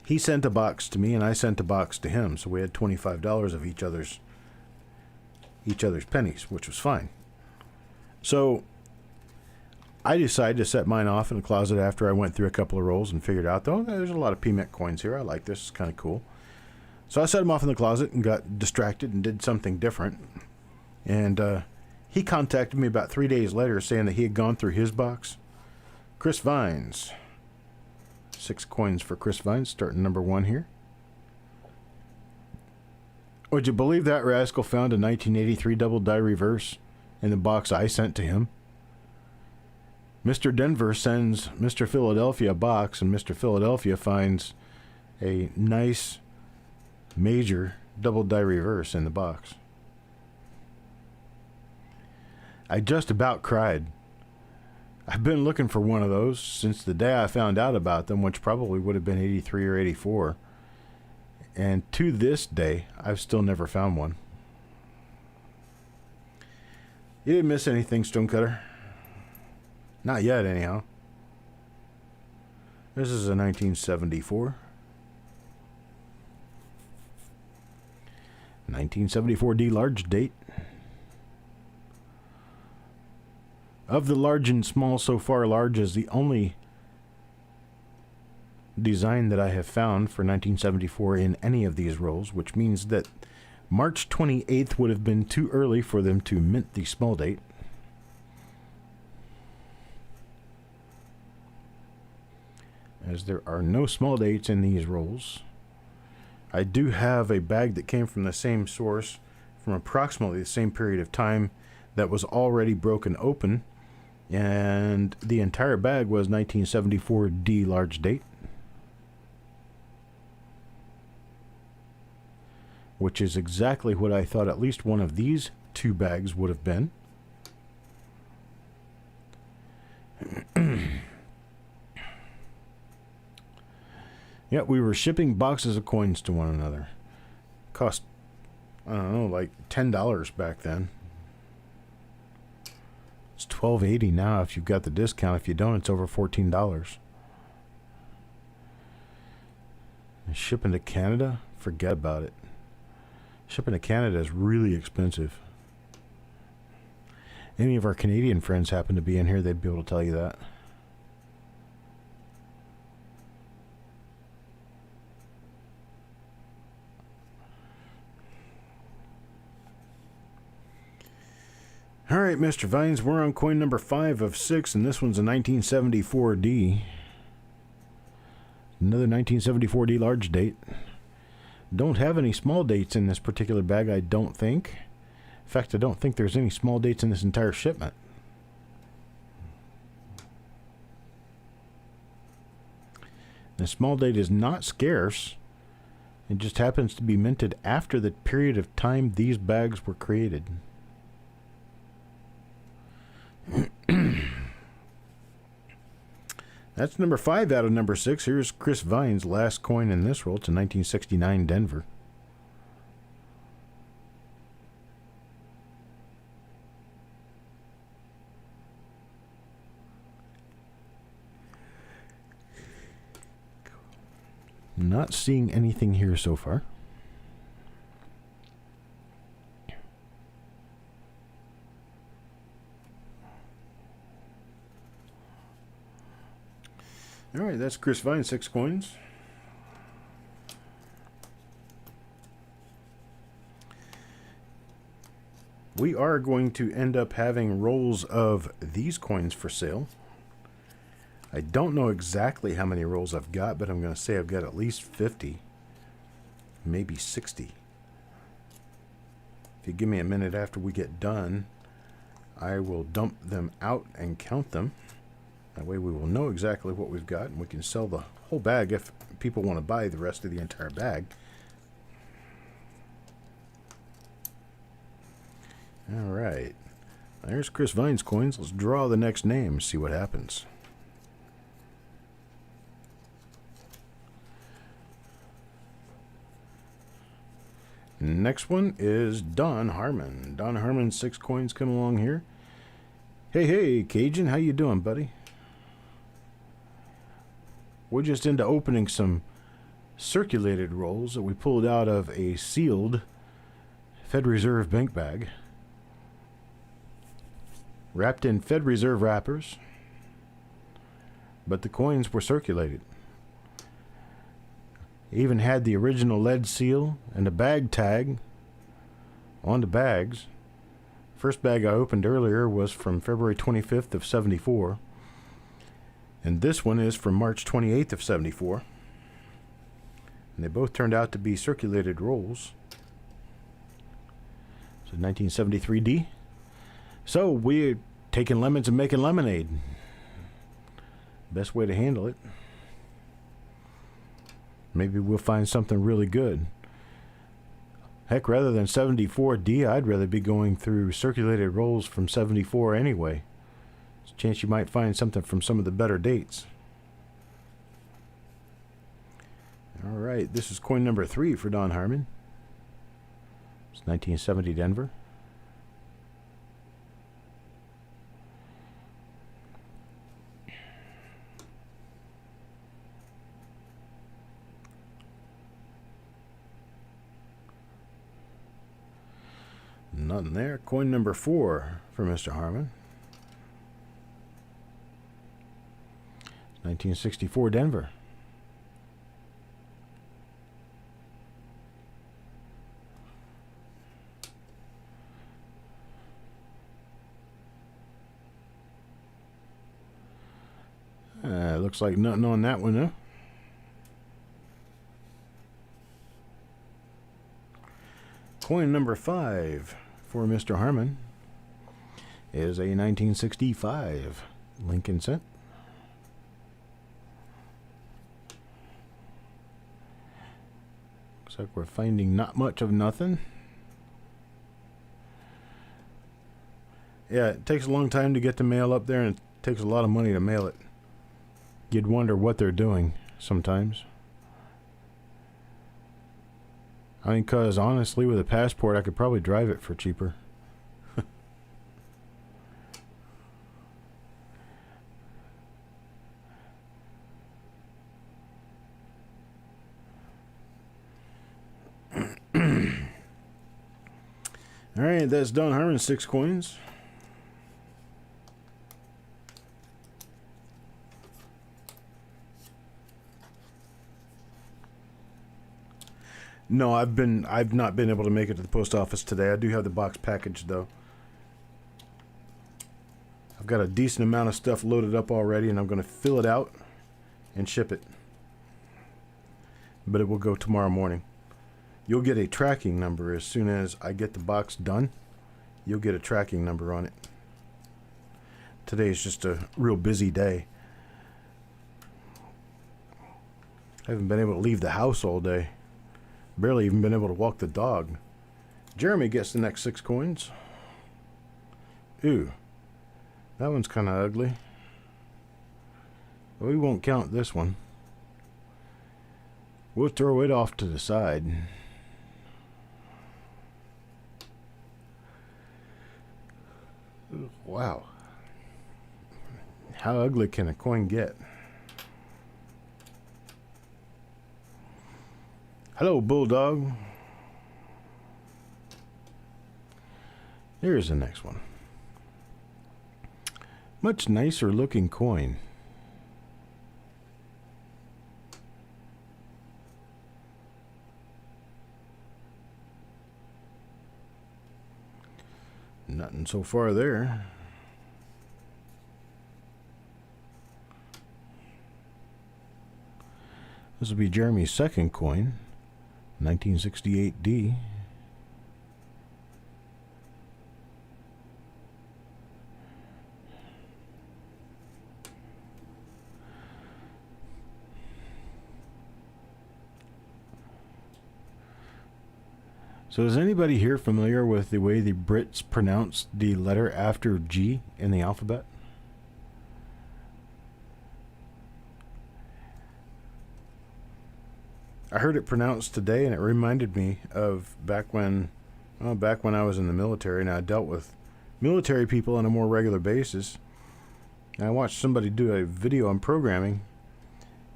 he sent a box to me and I sent a box to him. So we had $25 of each other's pennies, which was fine. So I decided to set mine off in the closet after I went through a couple of rolls and figured out, oh, there's a lot of PMEC coins here. I like this. It's kind of cool. So I set them off in the closet and got distracted and did something different. And he contacted me about 3 days later saying that he had gone through his box. Chris Vines. 6 coins for Chris Vines, starting number 1 here. Would you believe that rascal found a 1983 double die reverse in the box I sent to him? Mr. Denver sends Mr. Philadelphia a box, and Mr. Philadelphia finds a nice major double die reverse in the box. I just about cried. I've been looking for one of those since the day I found out about them, which probably would have been 83 or 84. And to this day, I've still never found one. You didn't miss anything, Stonecutter. Not yet, anyhow. This is a 1974. 1974D large date. Of the large and small, so far large is the only design that I have found for 1974 in any of these rolls, which means that March 28th would have been too early for them to mint the small date. As there are no small dates in these rolls. I do have a bag that came from the same source from approximately the same period of time that was already broken open, and the entire bag was 1974D large date, which is exactly what I thought at least one of these 2 bags would have been. Yeah, we were shipping boxes of coins to one another. Cost, I don't know, like $10 back then. It's $12.80 now if you've got the discount. If you don't, it's over $14. And shipping to Canada? Forget about it. Shipping to Canada is really expensive. Any of our Canadian friends happen to be in here, they'd be able to tell you that. All right, Mr. Vines, we're on coin number 5 of 6, and this one's a 1974D. Another 1974D large date. Don't have any small dates in this particular bag, I don't think. In fact, I don't think there's any small dates in this entire shipment. The small date is not scarce. It just happens to be minted after the period of time these bags were created. That's number 5 out of number 6. Here's Chris Vines' last coin in this roll. It's a 1969 Denver. Not seeing anything here so far. All right, that's Chris Vine, 6 coins. We are going to end up having rolls of these coins for sale. I don't know exactly how many rolls I've got, but I'm going to say I've got at least 50. maybe 60. If you give me a minute after we get done, I will dump them out and count them. That way we will know exactly what we've got, and we can sell the whole bag if people want to buy the rest of the entire bag. All right. There's Chris Vine's coins. Let's draw the next name, see what happens. Next one is Don Harmon. Don Harmon, 6 coins come along here. Hey, Cajun, how you doing, buddy? We're just into opening some circulated rolls that we pulled out of a sealed Fed Reserve bank bag, wrapped in Fed Reserve wrappers, but the coins were circulated. Even had the original lead seal and a bag tag on the bags. First bag I opened earlier was from February 25th of 74. And this one is from March 28th of 74. And they both turned out to be circulated rolls. So 1973D. So we're taking lemons and making lemonade. Best way to handle it. Maybe we'll find something really good. Heck, rather than 74D, I'd rather be going through circulated rolls from 74 anyway. There's a chance you might find something from some of the better dates. All right, this is coin number 3 for Don Harmon. It's 1970 Denver. Nothing there. Coin number 4 for Mr. Harmon. 1964 Denver. Looks like nothing on that one, huh? Coin number 5 for Mr. Harmon is a 1965 Lincoln cent. Looks like we're finding not much of nothing. Yeah, it takes a long time to get the mail up there, and it takes a lot of money to mail it. You'd wonder what they're doing sometimes. I mean, because honestly, with a passport, I could probably drive it for cheaper. All right, that's Don Harmon, 6 coins. No, I've not been able to make it to the post office today. I do have the box packaged though. I've got a decent amount of stuff loaded up already, and I'm going to fill it out and ship it. But it will go tomorrow morning. You'll get a tracking number as soon as I get the box done. You'll get a tracking number on it. Today is just a real busy day. I haven't been able to leave the house all day. Barely even been able to walk the dog. Jeremy gets the next 6 coins. Ooh, that one's kind of ugly. We won't count this one. We'll throw it off to the side. Wow. How ugly can a coin get? Hello, Bulldog. Here's the next one. Much nicer looking coin. Nothing so far there. This will be Jeremy's second coin. 1968D. So is anybody here familiar with the way the Brits pronounce the letter after G in the alphabet? I heard it pronounced today, and it reminded me of back when I was in the military, and I dealt with military people on a more regular basis. And I watched somebody do a video on programming,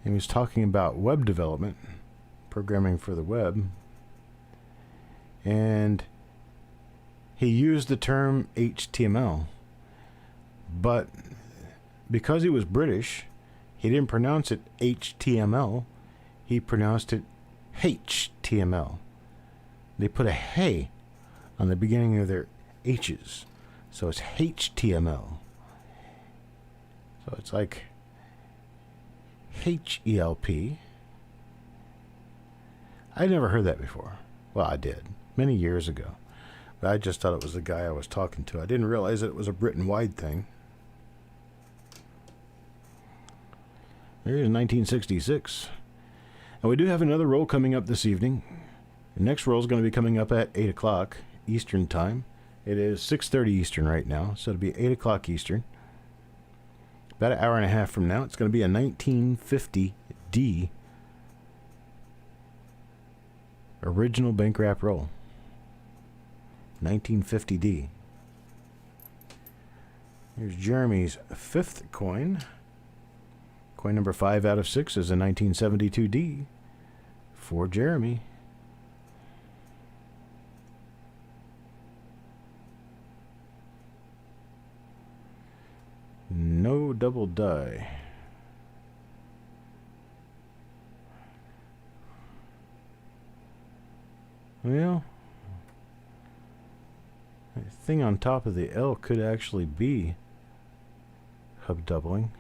and he was talking about web development, programming for the web. And he used the term HTML, but because he was British, he didn't pronounce it HTML. He pronounced it HTML. They put a hey on the beginning of their H's, so it's HTML. So it's like HELP. I'd never heard that before. Well, I did many years ago, but I just thought it was the guy I was talking to. I didn't realize that it was a Britain-wide thing. Here's 1966. And we do have another roll coming up this evening. The next roll is going to be coming up at 8 o'clock Eastern Time. It is 6:30 Eastern right now, so it'll be 8 o'clock Eastern. About an hour and a half from now, it's going to be a 1950D original bank wrap roll. 1950D. Here's Jeremy's fifth coin. Coin number 5 out of 6 is a 1972D for Jeremy. No double die. Well, the thing on top of the L could actually be hub doubling.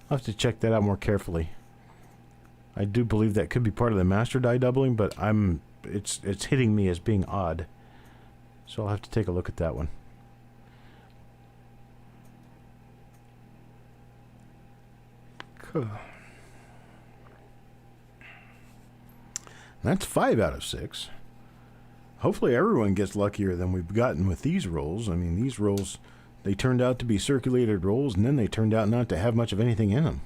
I'll have to check that out more carefully. I do believe that could be part of the master die doubling, but it's hitting me as being odd. So I'll have to take a look at that one. Cool. That's 5 out of 6. Hopefully everyone gets luckier than we've gotten with these rolls. I mean, these rolls, they turned out to be circulated rolls, and then they turned out not to have much of anything in them.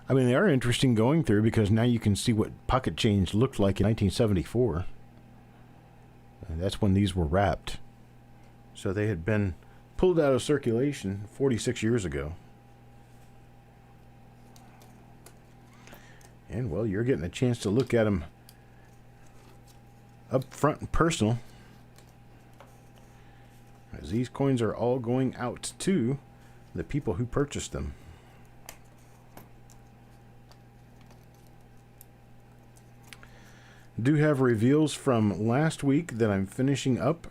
I mean, they are interesting going through because now you can see what pocket change looked like in 1974. And that's when these were wrapped. So they had been pulled out of circulation 46 years ago. And, well, you're getting a chance to look at them up front and personal, as these coins are all going out to the people who purchased them. Do have reveals from last week that I'm finishing up,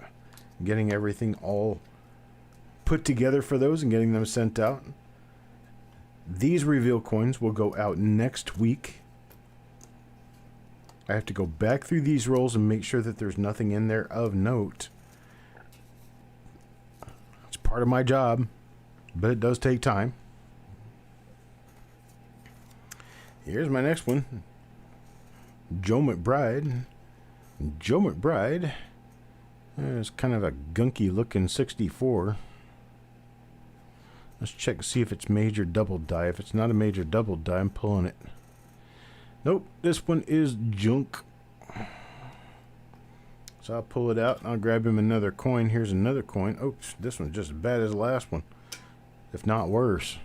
getting everything all put together for those and getting them sent out. These reveal coins will go out next week. I have to go back through these rolls and make sure that there's nothing in there of note. It's part of my job, but it does take time. Here's my next one. Joe McBride. Joe McBride. It's kind of a gunky looking 64. Let's check and see if it's major double die. If it's not a major double die, I'm pulling it. Nope, this one is junk. So I'll pull it out and I'll grab him another coin. Here's another coin. Oops, this one's just as bad as the last one, if not worse.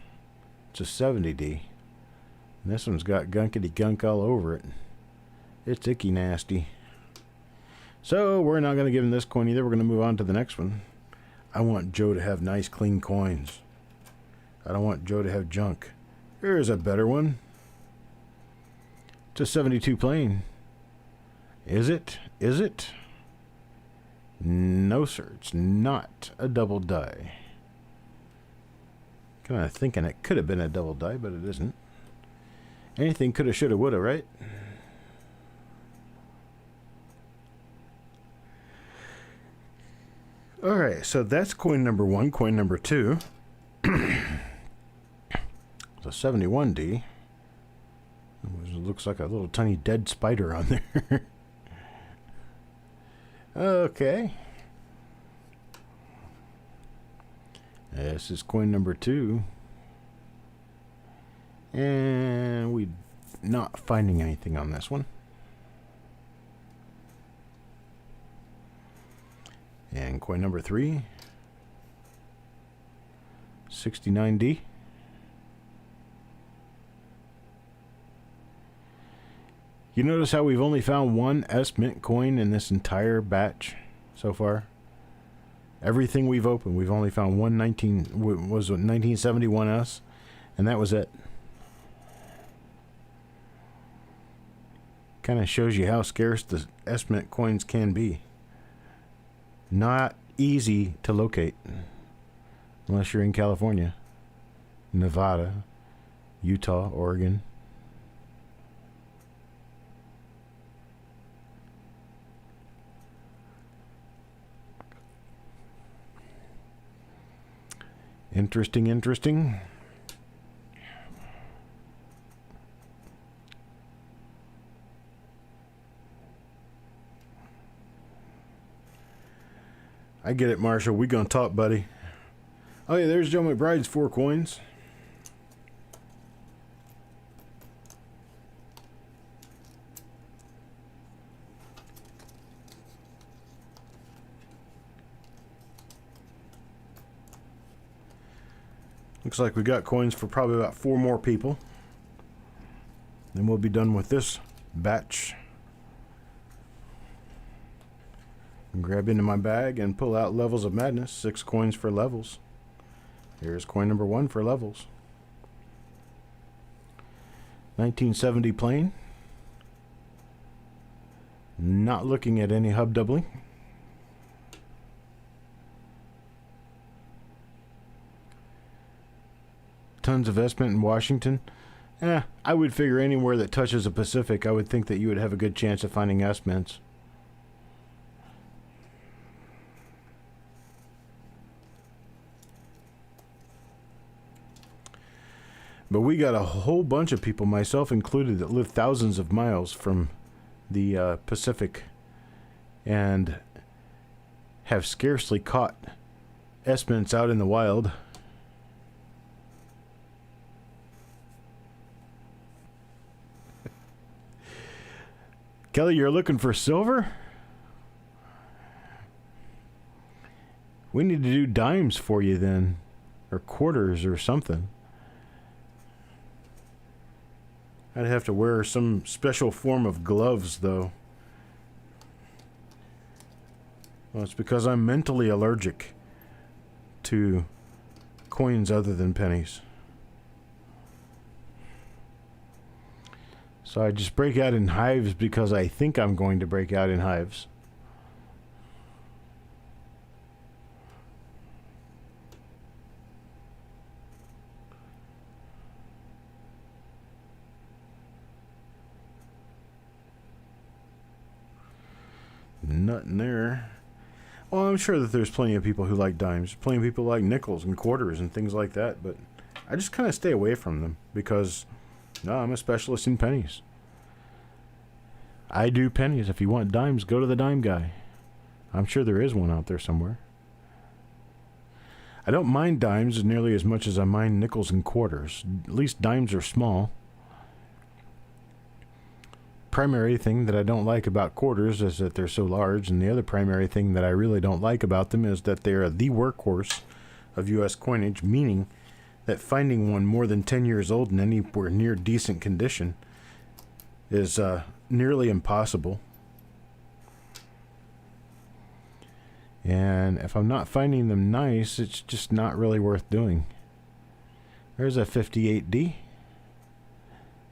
It's a 70D. And this one's got gunkety gunk all over it. It's icky nasty. So we're not going to give him this coin either. We're going to move on to the next one. I want Joe to have nice clean coins. I don't want Joe to have junk. Here's a better one. It's a 72 plain. Is it? Is it? No, sir. It's not a double die. Kind of thinking it could have been a double die, but it isn't. Anything coulda, shoulda, woulda, right? Alright, so that's coin number 1. Coin number 2. It's a 71D. It looks like a little tiny dead spider on there. Okay. This is coin number 2. And we're not finding anything on this one. And coin number 3. 69D. You notice how we've only found one S Mint coin in this entire batch so far? Everything we've opened, we've only found one 1971S, and that was it. Kind of shows you how scarce the S Mint coins can be. Not easy to locate unless you're in California, Nevada, Utah, Oregon. Interesting, interesting. I get it, Marshall. We gonna talk, buddy. Oh yeah, there's Joe McBride's 4 coins. Looks like we got coins for probably about 4 more people. Then we'll be done with this batch. Grab into my bag and pull out Levels of Madness. 6 coins for levels. Here's coin number 1 for levels. 1970 plain. Not looking at any hub doubling. Tons of S Mint in Washington. I would figure anywhere that touches the Pacific, I would think that you would have a good chance of finding S Mints. But we got a whole bunch of people, myself included, that live thousands of miles from the Pacific and have scarcely caught S Mints out in the wild. Kelly, you're looking for silver? We need to do dimes for you then, or quarters or something. I'd have to wear some special form of gloves, though. Well, it's because I'm mentally allergic to coins other than pennies. So I just break out in hives because I think I'm going to break out in hives. Nothing there. Well, I'm sure that there's plenty of people who like dimes. Plenty of people like nickels and quarters and things like that, but I just kind of stay away from them because, no, I'm a specialist in pennies. I do pennies. If you want dimes, go to the dime guy. I'm sure there is one out there somewhere. I don't mind dimes nearly as much as I mind nickels and quarters. At least dimes are small. Primary thing that I don't like about quarters is that they're so large, and the other primary thing that I really don't like about them is that they are the workhorse of U.S. coinage, meaning that finding one more than 10 years old in anywhere near decent condition is nearly impossible. And if I'm not finding them nice, it's just not really worth doing. There's a 58D.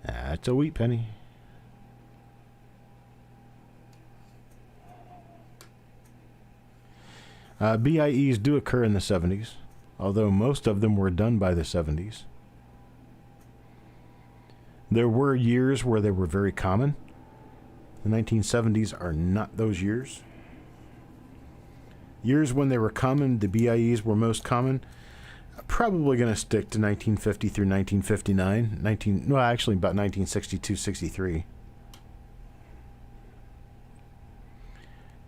That's a wheat penny. BIEs do occur in the 70s. although most of them were done by the 70s. There were years where they were very common. The 1970s are not those years. Years when they were common, the BIEs were most common. Probably going to stick to 1950 through 1959. Actually about 1962-63.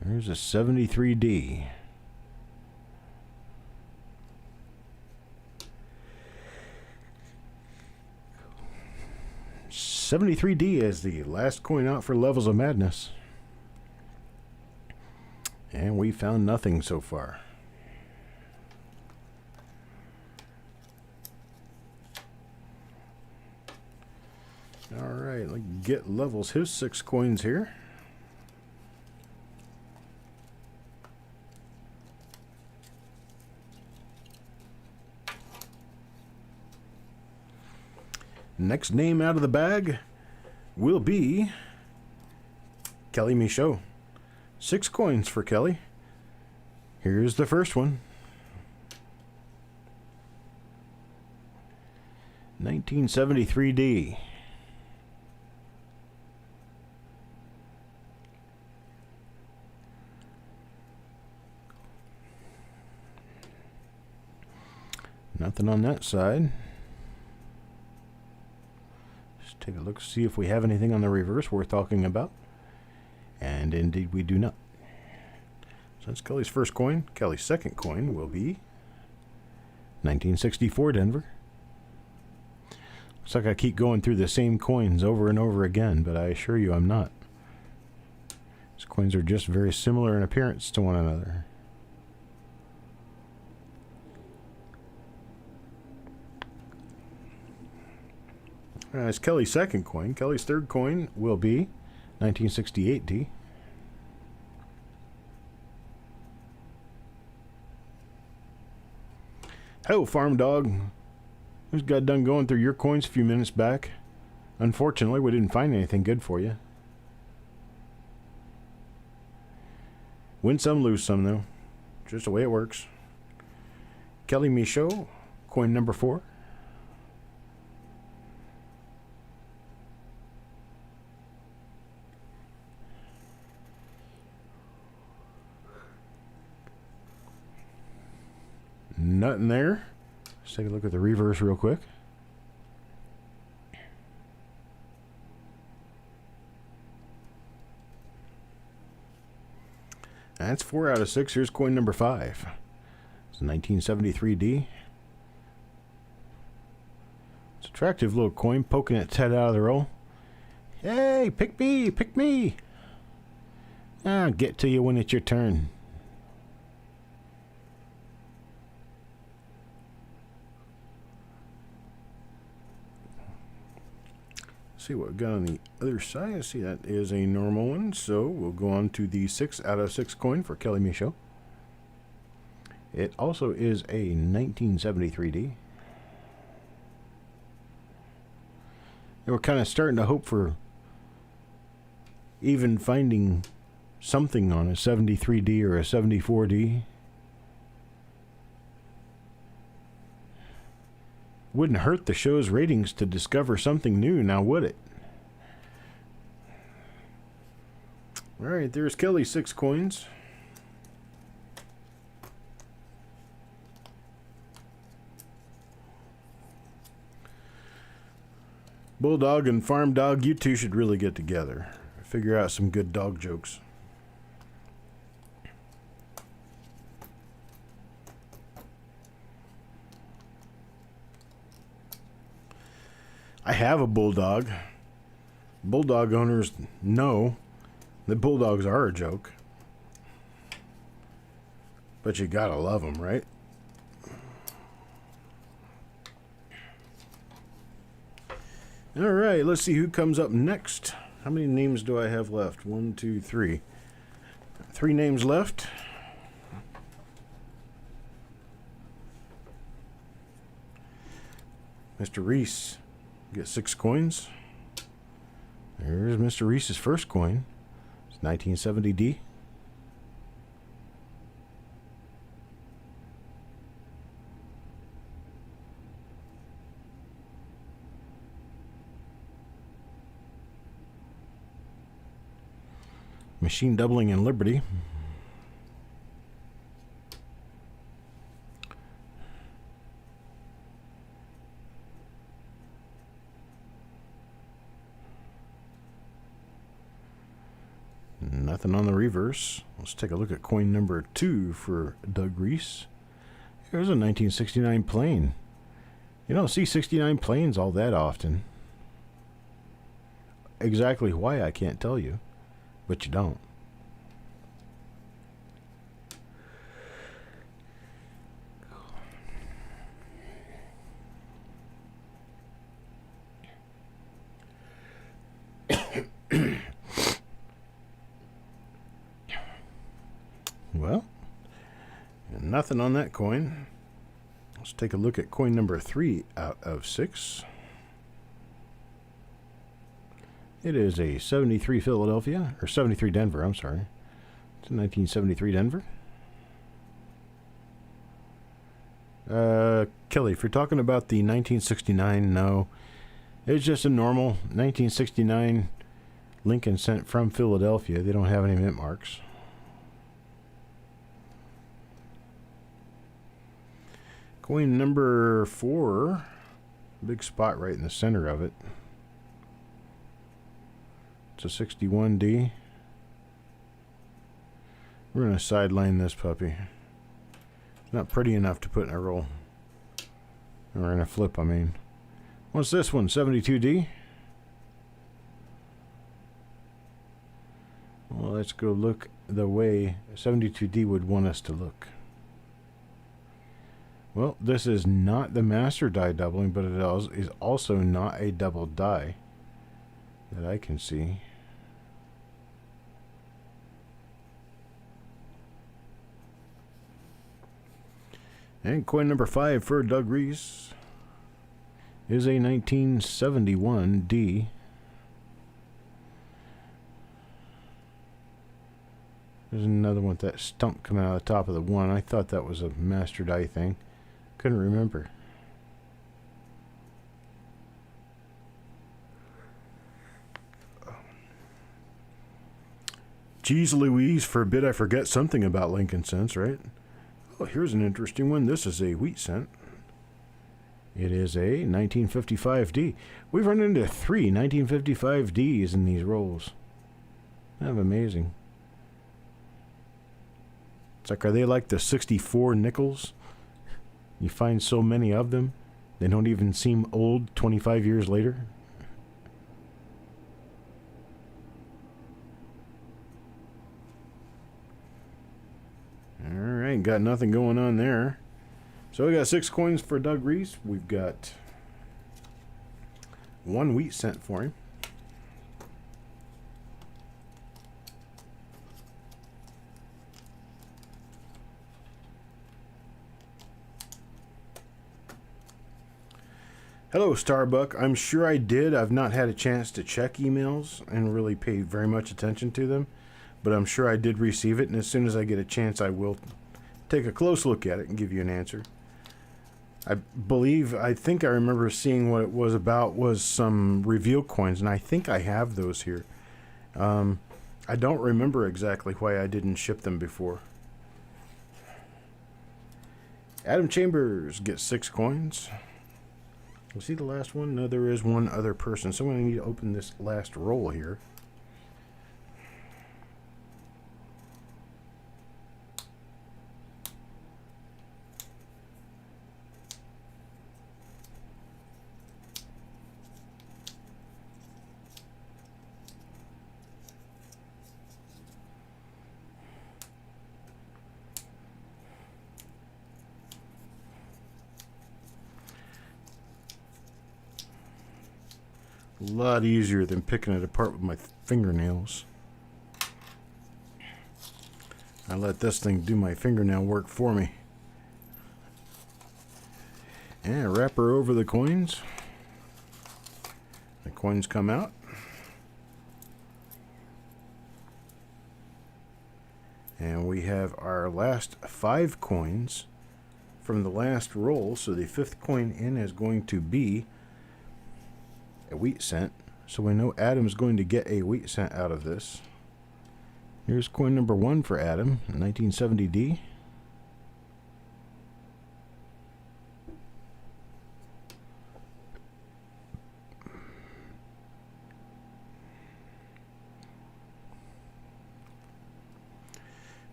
There's a 73D. $73D is the last coin out for Levels of Madness. And we found nothing so far. Alright, let's get Levels his 6 coins here. Next name out of the bag will be Kelly Michaud. 6 coins for Kelly. Here's the first one. 1973D. Nothing on that side. Just take a look, see if we have anything on the reverse worth talking about. And indeed we do not. So that's Kelly's first coin. Kelly's second coin will be 1964 Denver. Looks like I keep going through the same coins over and over again, but I assure you I'm not. These coins are just very similar in appearance to one another. That's Kelly's second coin. Kelly's third coin will be 1968D. Hello, Farm Dog. We just got done going through your coins a few minutes back. Unfortunately, we didn't find anything good for you. Win some, lose some, though. Just the way it works. Kelly Michaud, coin number 4. Nothing there. Let's take a look at the reverse real quick. That's 4 out of 6. Here's coin number 5. It's a 1973D. It's an attractive little coin poking its head out of the roll. Hey, pick me, pick me. I'll get to you when it's your turn. See what we got on the other side. I see that is a normal one, so we'll go on to the 6 out of 6 coin for Kelly Michaud. It also is a 1973D. And we're kind of starting to hope for even finding something on a 73D or a 74D. Wouldn't hurt the show's ratings to discover something new, now would it? Alright, there's Kelly's 6 coins. Bulldog and Farm Dog, you two should really get together. Figure out some good dog jokes. I have a bulldog. Bulldog owners know that bulldogs are a joke. But you gotta love them, right? Alright, let's see who comes up next. How many names do I have left? 1, 2, 3. 3 names left. Mr. Reese. Get 6 coins. There's Mr. Reese's first coin. It's 1970D. Machine doubling in Liberty. Nothing on the reverse. Let's take a look at coin number 2 for Doug Reese. Here's a 1969 plane. You don't see 69 planes all that often. Exactly why, I can't tell you, but you don't. Well, nothing on that coin. Let's take a look at coin number 3 out of 6. It is a 73 Philadelphia, or 73 Denver, I'm sorry. It's a 1973 Denver. Kelly, if you're talking about the 1969, no. It's just a normal 1969 Lincoln sent from Philadelphia. They don't have any mint marks. Coin number 4, big spot right in the center of it. It's a 61D. We're going to sideline this puppy. It's not pretty enough to put in a roll. Or in a flip, I mean. What's this one? 72D? Well, let's go look the way 72D would want us to look. Well, this is not the master die doubling, but it is also not a double die that I can see. And coin number 5 for Doug Reese is a 1971D. There's another one with that stump coming out of the top of the one. I thought that was a master die thing. Couldn't remember. Geez Louise, forbid I forget something about Lincoln cents, right? Oh, here's an interesting one. This is a wheat cent. It is a 1955D. We've run into 3 1955Ds in these rolls. Kind of amazing. It's like, are they like the 64 nickels? You find so many of them, they don't even seem old 25 years later. Alright, got nothing going on there. So we got 6 coins for Doug Reese. We've got 1 wheat cent for him. Hello, Starbuck. I'm sure I did. I've not had a chance to check emails and really pay very much attention to them, but I'm sure I did receive it, and as soon as I get a chance, I will take a close look at it and give you an answer. I think I remember seeing what it was about was some reveal coins, and I think I have those here. I don't remember exactly why I didn't ship them before. Adam Chambers gets 6 coins. Was he the last one? No, there is one other person. So I'm going to need to open this last roll here. A lot easier than picking it apart with my fingernails. I let this thing do my fingernail work for me. And wrap her over the coins. The coins come out. And we have our last 5 coins from the last roll. So the 5th coin in is going to be a wheat cent. So we know Adam's going to get a wheat cent out of this. Here's coin number 1 for Adam, 1970D.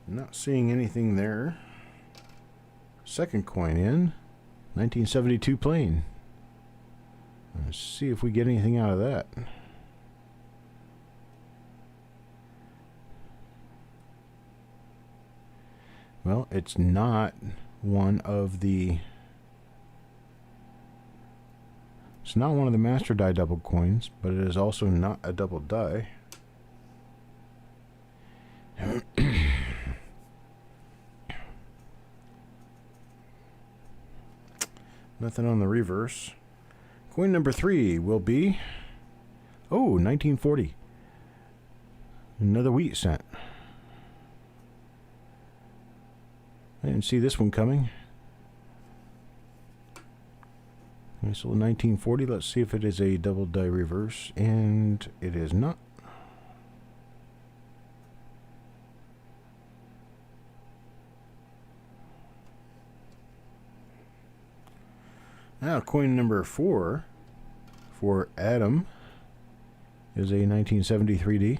Not seeing anything there. Second coin in, 1972 plain. Let's see if we get anything out of that. Well, it's not one of the... It's not one of the master die double coins, but it is also not a double die. Nothing on the reverse. Coin number 3 will be... Oh, 1940. Another wheat cent. I didn't see this one coming. Nice little 1940. Let's see if it is a double die reverse. And it is not. Now, coin number 4 for Adam is a 1973D.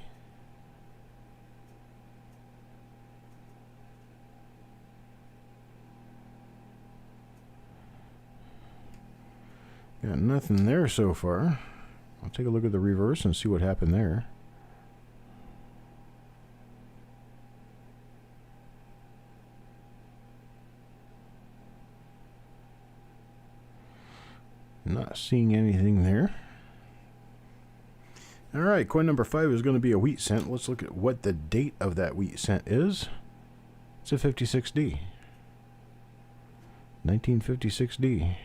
Got nothing there so far. I'll take a look at the reverse and see what happened there. Not seeing anything there. Alright, coin number 5 is going to be a wheat cent. Let's look at what the date of that wheat cent is. It's a 56D. 1956D.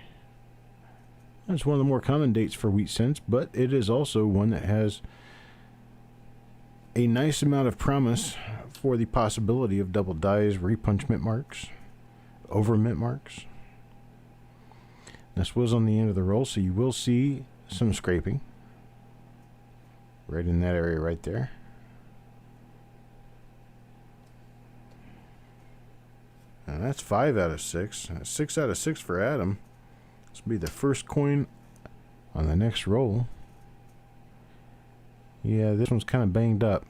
That's one of the more common dates for wheat cents, but it is also one that has a nice amount of promise for the possibility of double dies, repunch mint marks, over mint marks. This was on the end of the roll, so you will see some scraping right in that area right there. And that's 5 out of 6. 6 out of 6 for Adam. This will be the first coin on the next roll. Yeah, this one's kind of banged up.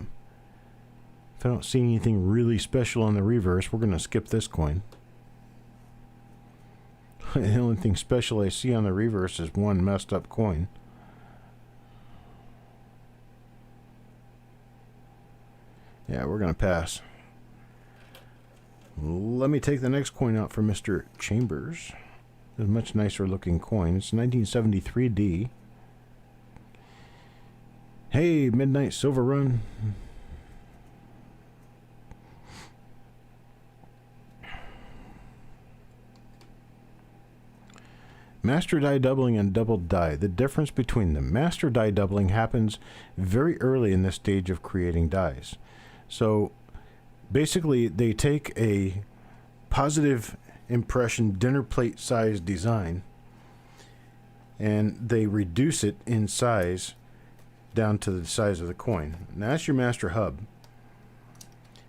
If I don't see anything really special on the reverse, we're going to skip this coin. The only thing special I see on the reverse is one messed up coin. Yeah, we're going to pass. Let me take the next coin out for Mr. Chambers. It's a much nicer looking coin. It's 1973D. Hey, Midnight Silver Run. Master die doubling and double die. The difference between them. Master die doubling happens very early in this stage of creating dies. So basically they take a positive impression dinner plate size design and they reduce it in size down to the size of the coin. Now that's your master hub.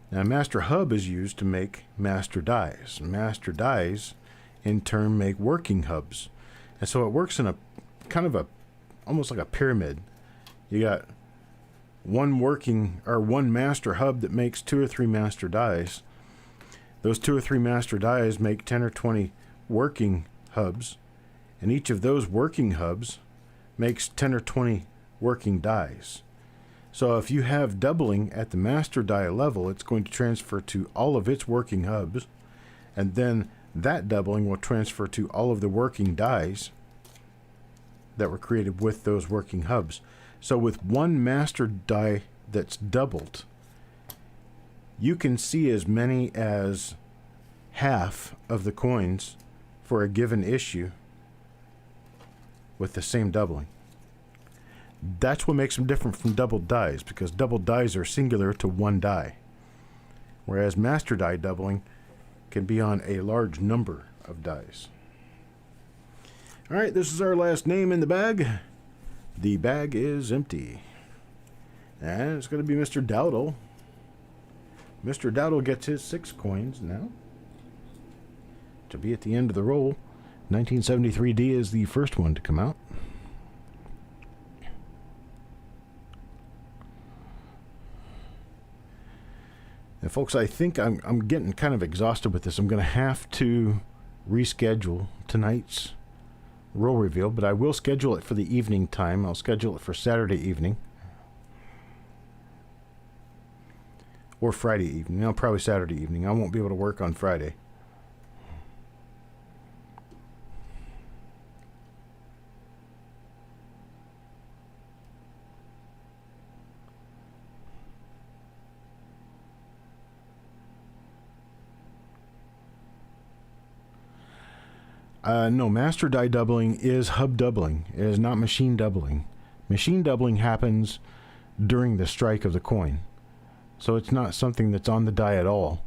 Now master hub is used to make master dies. Master dies in turn make working hubs. And so it works in a kind of a almost like a pyramid. You got one working or one master hub that makes 2 or 3 master dies. Those 2 or 3 master dies make 10 or 20 working hubs, and each of those working hubs makes 10 or 20 working dies. So if you have doubling at the master die level, it's going to transfer to all of its working hubs, and then that doubling will transfer to all of the working dies that were created with those working hubs. So with one master die that's doubled, you can see as many as half of the coins for a given issue with the same doubling. That's what makes them different from double dies, because double dies are singular to one die, whereas master die doubling can be on a large number of dies. Alright, this is our last name in the bag. The bag is empty. And it's going to be Mr. Dowdle. Mr. Dowdle gets his 6 coins now. To be at the end of the roll. 1973D is the first one to come out. And folks, I think I'm getting kind of exhausted with this. I'm going to have to reschedule tonight's roll reveal, but I will schedule it for the evening time. I'll schedule it for Saturday evening. Or Friday evening. No, probably Saturday evening. I won't be able to work on Friday. No, master die doubling is hub doubling. It is not machine doubling. Machine doubling happens during the strike of the coin. So it's not something that's on the die at all.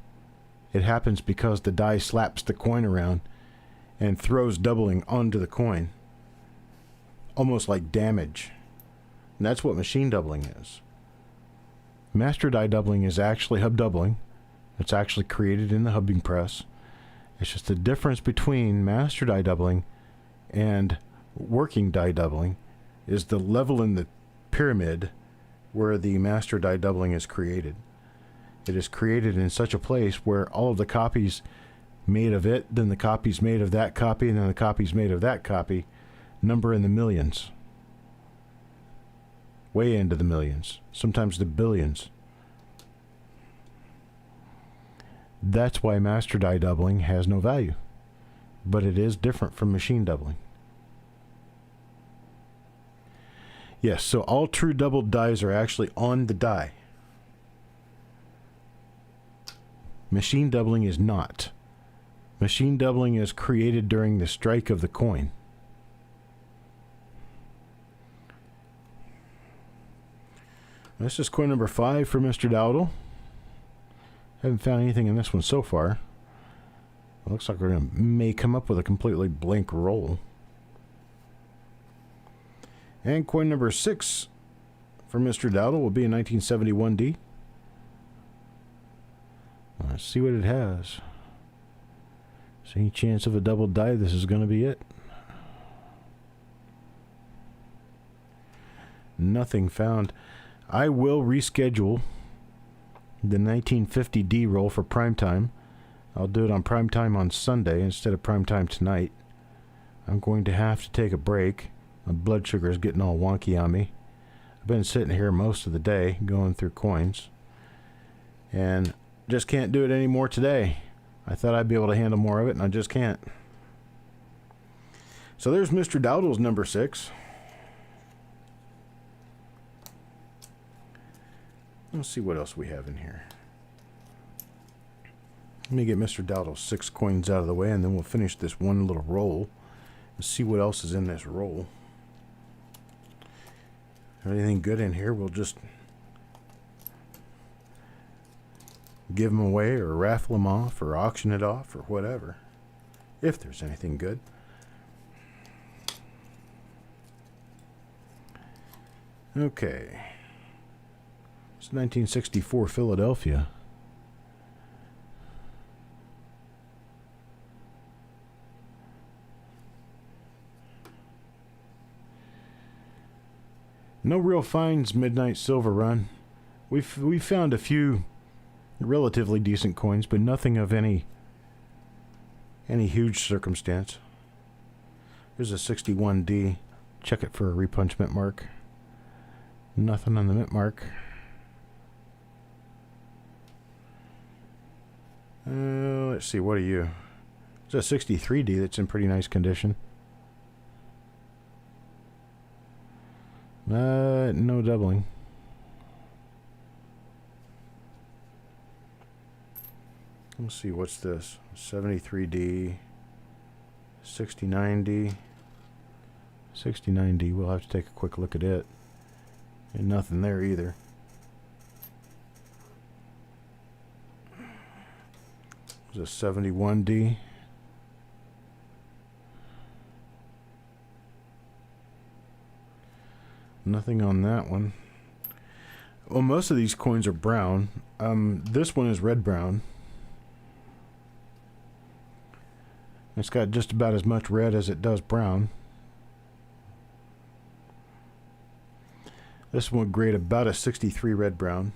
It happens because the die slaps the coin around and throws doubling onto the coin. Almost like damage. And that's what machine doubling is. Master die doubling is actually hub doubling. It's actually created in the hubbing press. It's just the difference between master die doubling and working die doubling is the level in the pyramid where the master die doubling is created. It is created in such a place where all of the copies made of it, then the copies made of that copy, and then the copies made of that copy number in the millions. Way into the millions. Sometimes the billions. That's why master die doubling has no value. But it is different from machine doubling. Yes, so all true doubled dies are actually on the die. Machine doubling is not. Machine doubling is created during the strike of the coin. This is coin number 5 for Mr. Dowdle. Haven't found anything in this one so far. It looks like we're may come up with a completely blank roll. And coin number 6 for Mr. Dowdle will be a 1971D. Let's see what it has. Is there any chance of a double die? This is going to be it. Nothing found. I will reschedule the 1950D roll for primetime. I'll do it on primetime on Sunday instead of primetime tonight. I'm going to have to take a break. My blood sugar is getting all wonky on me. I've been sitting here most of the day going through coins. And just can't do it anymore today. I thought I'd be able to handle more of it, and I just can't. So there's Mr. Dowdle's number 6. Let's see what else we have in here. Let me get Mr. Dowdle's 6 coins out of the way, and then we'll finish this one little roll and see what else is in this roll. Anything good in here, we'll just give them away or raffle them off or auction it off or whatever, if there's anything good. Okay. It's 1964 Philadelphia. No real finds Midnight Silver Run. We've found a few relatively decent coins, but nothing of any huge circumstance. Here's a 61D. Check it for a repunch mint mark. Nothing on the mint mark. Let's see, what are you? It's a 63D that's in pretty nice condition. No doubling. Let's see, what's this? 73D, 69D, 69D. We'll have to take a quick look at it. And nothing there either. There's a 71D. Nothing on that one. Well, most of these coins are brown. This one is red brown. It's got just about as much red as it does brown. This one would grade about a 63 red brown.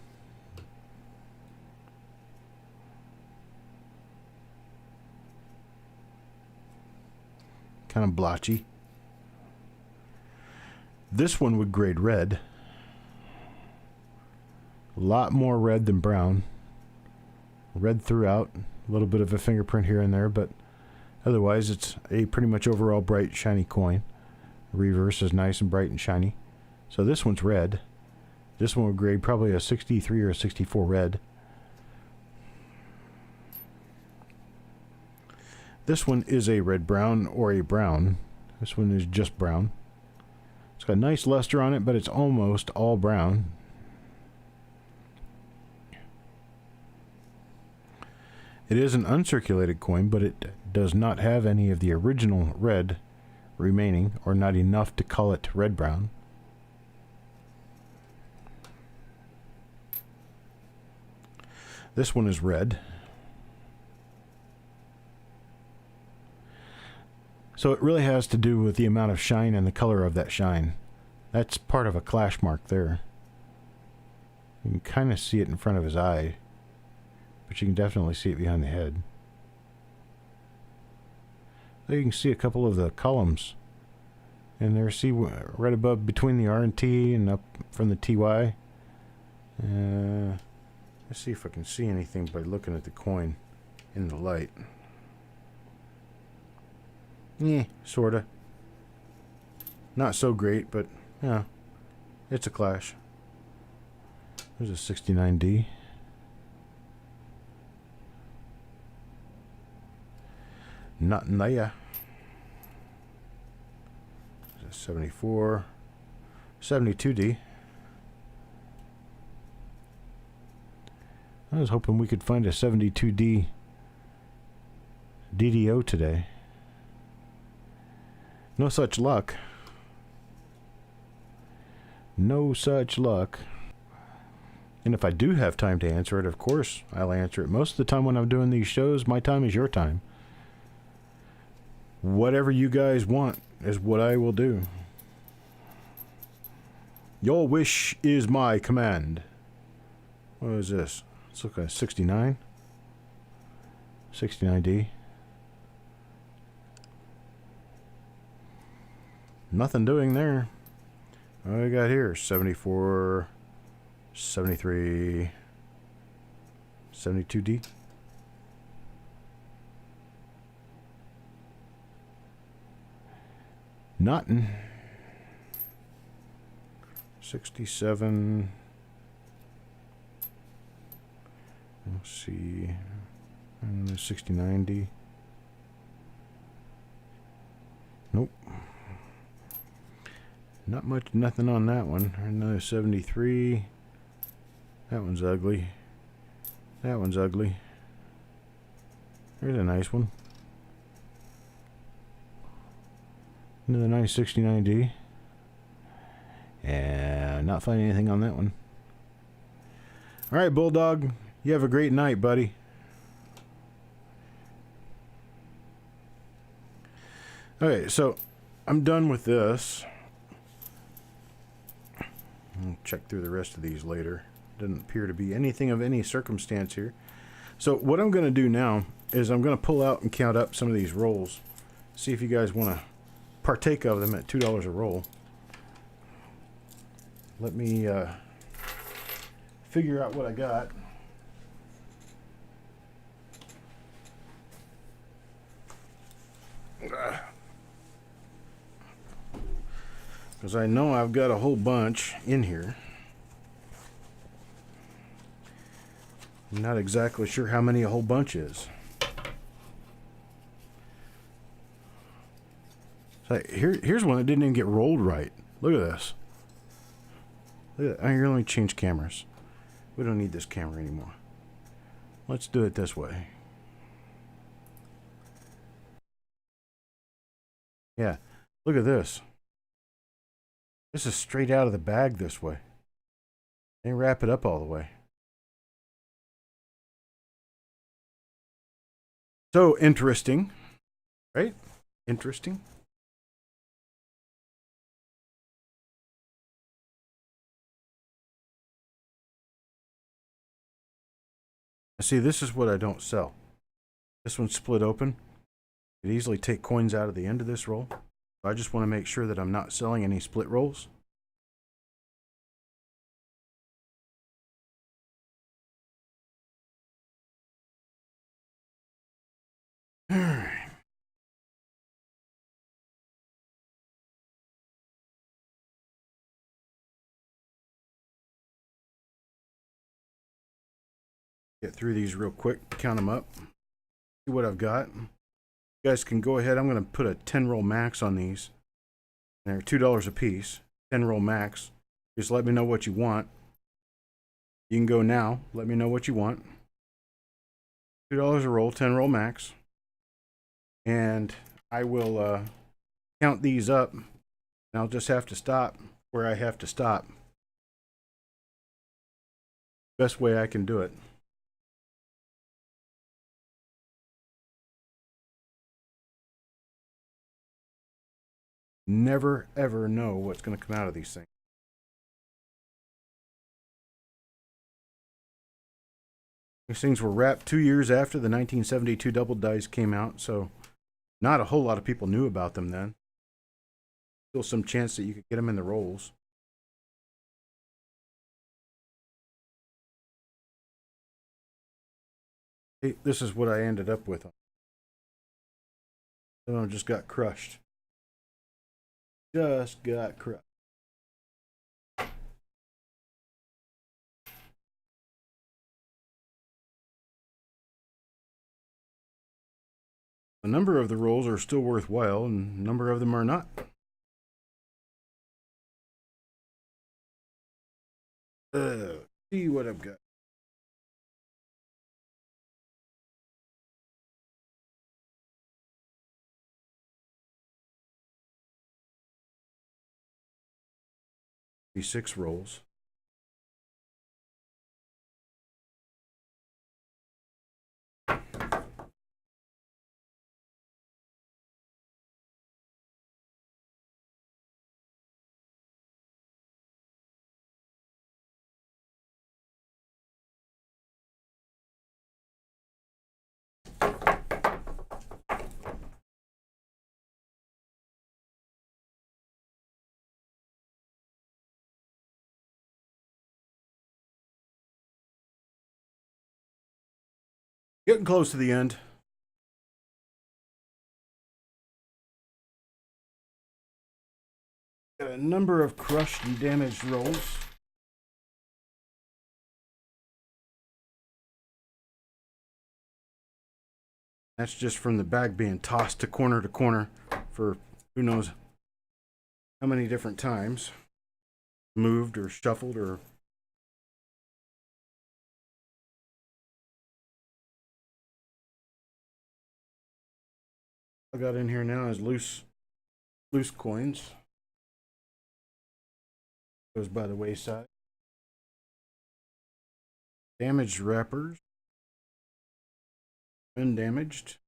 Kind of blotchy. This one would grade red. A lot more red than brown. Red throughout. A little bit of a fingerprint here and there, but otherwise it's a pretty much overall bright, shiny coin. The reverse is nice and bright and shiny. So this one's red. This one would grade probably a 63 or a 64 red. This one is a red brown or a brown. This one is just brown. It's got nice luster on it, but it's almost all brown. It is an uncirculated coin, but it does not have any of the original red remaining, or not enough to call it red-brown. This one is red. So it really has to do with the amount of shine and the color of that shine. That's part of a clash mark there. You can kind of see it in front of his eye, but you can definitely see it behind the head. So you can see a couple of the columns in there. See right above between the R and T and up from the TY. Let's see if I can see anything by looking at the coin in the light. Yeah, sorta. Not so great, but yeah, it's a clash. There's a 69D. Not there. There's a 74. 72D. I was hoping we could find a 72D DDO today. No such luck. No such luck. And if I do have time to answer it, of course, I'll answer it. Most of the time when I'm doing these shows, my time is your time. Whatever you guys want is what I will do. Your wish is my command. What is this? Let's look at 69. 69D. Nothing doing there. What I got here? 74, 73, 72D. Nothing. 67. Let's see. And the 69D. Nope. Not much, nothing on that one. Another 73. That one's ugly. That one's ugly. There's a nice one. Another nice 69D. And not finding anything on that one. Alright, Bulldog. You have a great night, buddy. Okay, so I'm done with this. I'll check through the rest of these later. Doesn't appear to be anything of any circumstance here. So what I'm going to do now is I'm going to pull out and count up some of these rolls. See if you guys want to partake of them at $2 a roll. Let me figure out what I got. Because I know I've got a whole bunch in here. I'm not exactly sure how many a whole bunch is. So here's one that didn't even get rolled right. Look at this. Look at that. Here, let me change cameras. We don't need this camera anymore. Let's do it this way. Yeah, look at this. This is straight out of the bag this way. They wrap it up all the way. So interesting, right? Interesting. See, this is what I don't sell. This one's split open. You could easily take coins out of the end of this roll. I just want to make sure that I'm not selling any split rolls. All right. Get through these real quick, count them up, see what I've got. You guys can go ahead. I'm going to put a 10 roll max on these. They're $2 a piece. 10 roll max. Just let me know what you want. You can go now. Let me know what you want. $2 a roll, 10 roll max. And I will count these up. And I'll just have to stop where I have to stop. Best way I can do it. Never ever know what's going to come out of these things. These things were wrapped 2 years after the 1972 double dice came out, so not a whole lot of people knew about them then. Still some chance that you could get them in the rolls. Hey, this is what I ended up with. I just got crushed. Just got crushed. A number of the rolls are still worthwhile, and a number of them are not. See what I've got. Be 6 rolls. Getting close to the end. Got a number of crushed and damaged rolls. That's just from the bag being tossed to corner for who knows how many different times. Moved or shuffled or I got in here now is loose coins. Goes by the wayside. Damaged wrappers. Undamaged.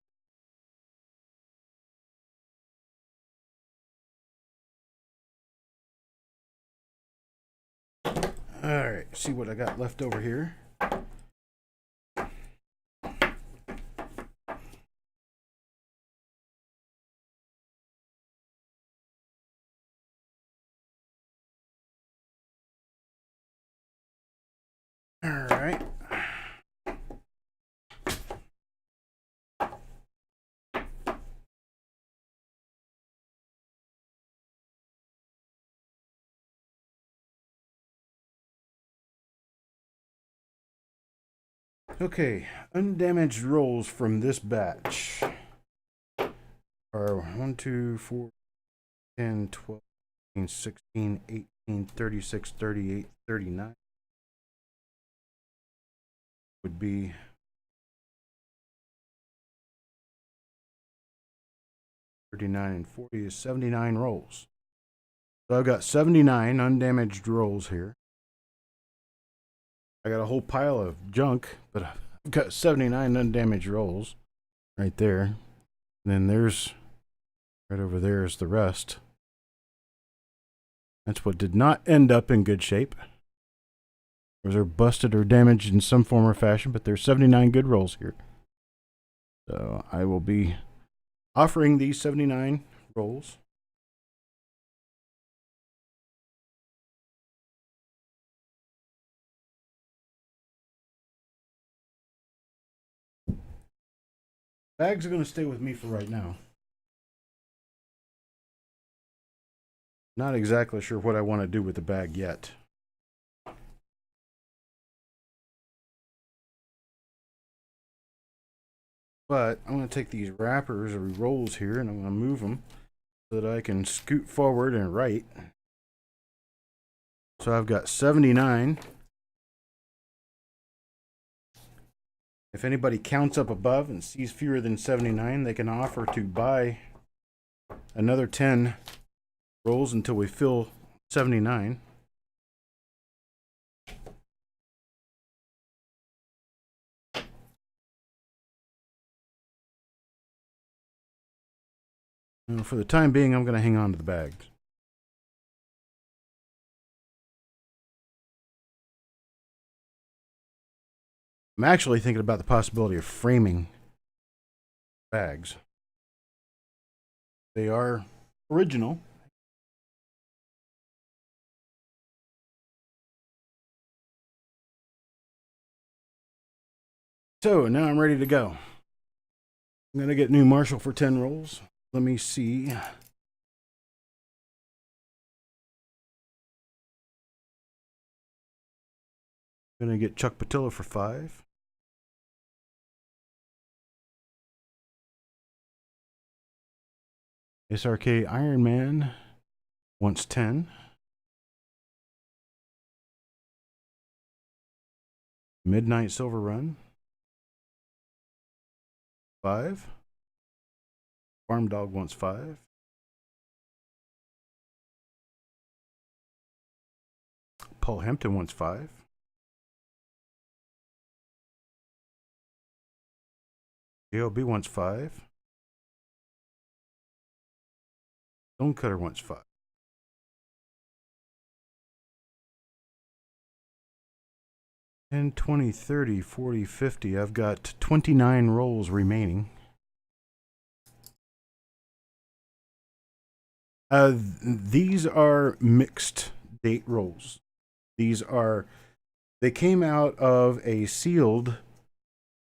Alright, see what I got left over here. Alright. Okay, undamaged rolls from this batch are 1, 2, 4, 10, 12, 15, 16, 18, 36, 38, 39. Would be 39 and 40 is 79 rolls. So I've got 79 undamaged rolls here. I got a whole pile of junk, but I've got 79 undamaged rolls right there. And then there's, right over there is the rest. That's what did not end up in good shape. Those are busted or damaged in some form or fashion, but there's 79 good rolls here. So I will be offering these 79 rolls. Bags are going to stay with me for right now. Not exactly sure what I want to do with the bag yet. But I'm going to take these wrappers or rolls here and I'm going to move them so that I can scoot forward and right. So I've got 79. If anybody counts up above and sees fewer than 79, they can offer to buy another 10 rolls until we fill 79. And for the time being, I'm going to hang on to the bags. I'm actually thinking about the possibility of framing bags. They are original. So now I'm ready to go. I'm going to get new Marshall for 10 rolls. Let me see. I'm going to get Chuck Patilla for 5. SRK Iron Man wants 10. Midnight Silver Run 5. Farm Dog wants 5. Paul Hampton wants 5. JLB wants 5. Stonecutter wants 5. And 20, 30, 40, 50. I've got 29 rolls remaining. These are mixed date rolls. They came out of a sealed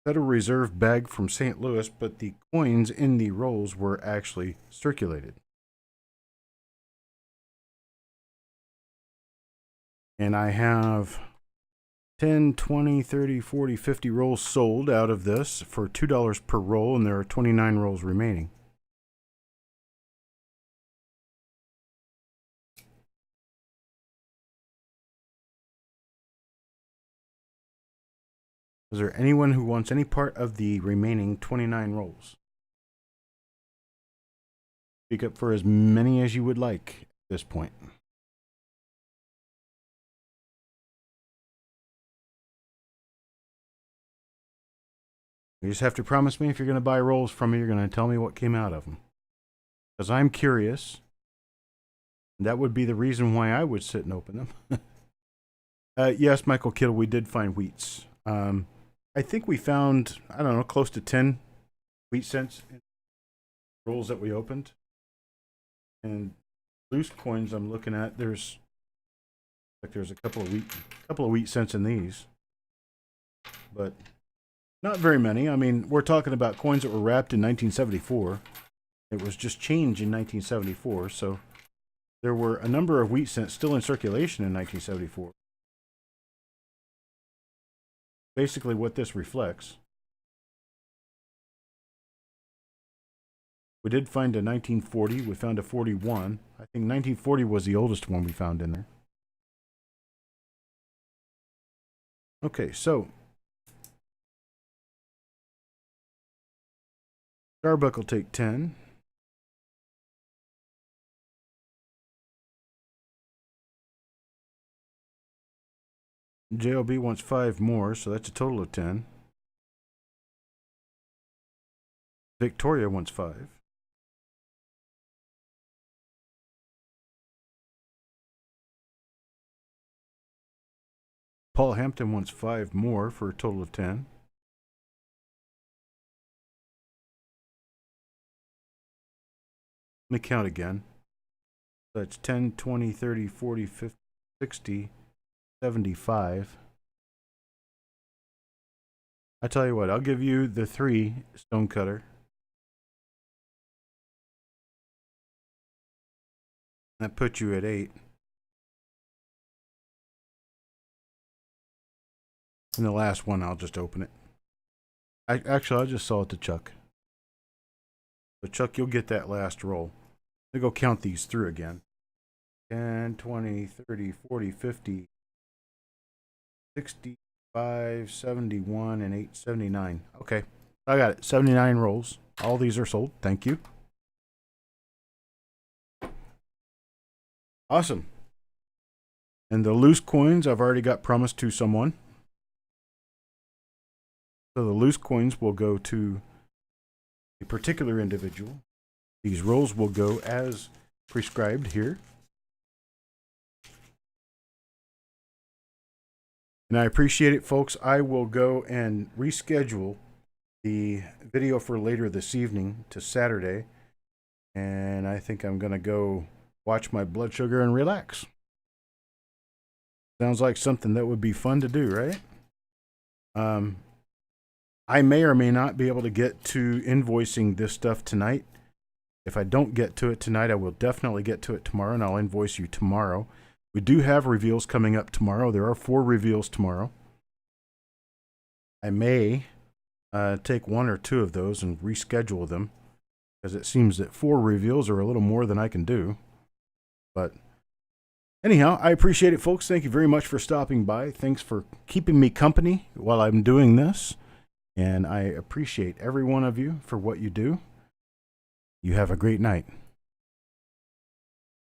Federal Reserve bag from St. Louis, but the coins in the rolls were actually circulated. And I have 10, 20, 30, 40, 50 rolls sold out of this for $2 per roll, and there are 29 rolls remaining. Is there anyone who wants any part of the remaining 29 rolls? Speak up for as many as you would like at this point. You just have to promise me if you're going to buy rolls from me, you're going to tell me what came out of them. Because I'm curious. That would be the reason why I would sit and open them. Yes, Michael Kittle, we did find wheats. I think we found, I don't know, close to 10 wheat cents in rolls that we opened. And loose coins I'm looking at, there's a couple of wheat cents in these. But not very many. I mean, we're talking about coins that were wrapped in 1974. It was just changed in 1974, so there were a number of wheat cents still in circulation in 1974. Basically what this reflects. We did find a 1940. We found a 41. I think 1940 was the oldest one we found in there. Okay, so Starbuck will take 10. JLB wants 5 more, so that's a total of 10. Victoria wants 5. Paul Hampton wants 5 more for a total of 10. Let me count again. That's 10, 20, 30, 40, 50, 60, 75. I tell you what, I'll give you the 3 stonecutter. That puts you at 8. And the last one, I'll just open it. Actually, I'll just sell it to Chuck. So Chuck, you'll get that last roll. Let me go count these through again. 10, 20, 30, 40, 50, 65, 71, and 8, 79. Okay, I got it. 79 rolls. All these are sold. Thank you. Awesome. And the loose coins I've already got promised to someone. So the loose coins will go to a particular individual. These rolls will go as prescribed here. And I appreciate it, folks. I will go and reschedule the video for later this evening to Saturday. And I think I'm going to go watch my blood sugar and relax. Sounds like something that would be fun to do, right? I may or may not be able to get to invoicing this stuff tonight. If I don't get to it tonight, I will definitely get to it tomorrow, and I'll invoice you tomorrow. We do have reveals coming up tomorrow. There are 4 reveals tomorrow. I may take 1 or 2 of those and reschedule them, because it seems that 4 reveals are a little more than I can do. But anyhow, I appreciate it, folks. Thank you very much for stopping by. Thanks for keeping me company while I'm doing this. And I appreciate every one of you for what you do. You have a great night.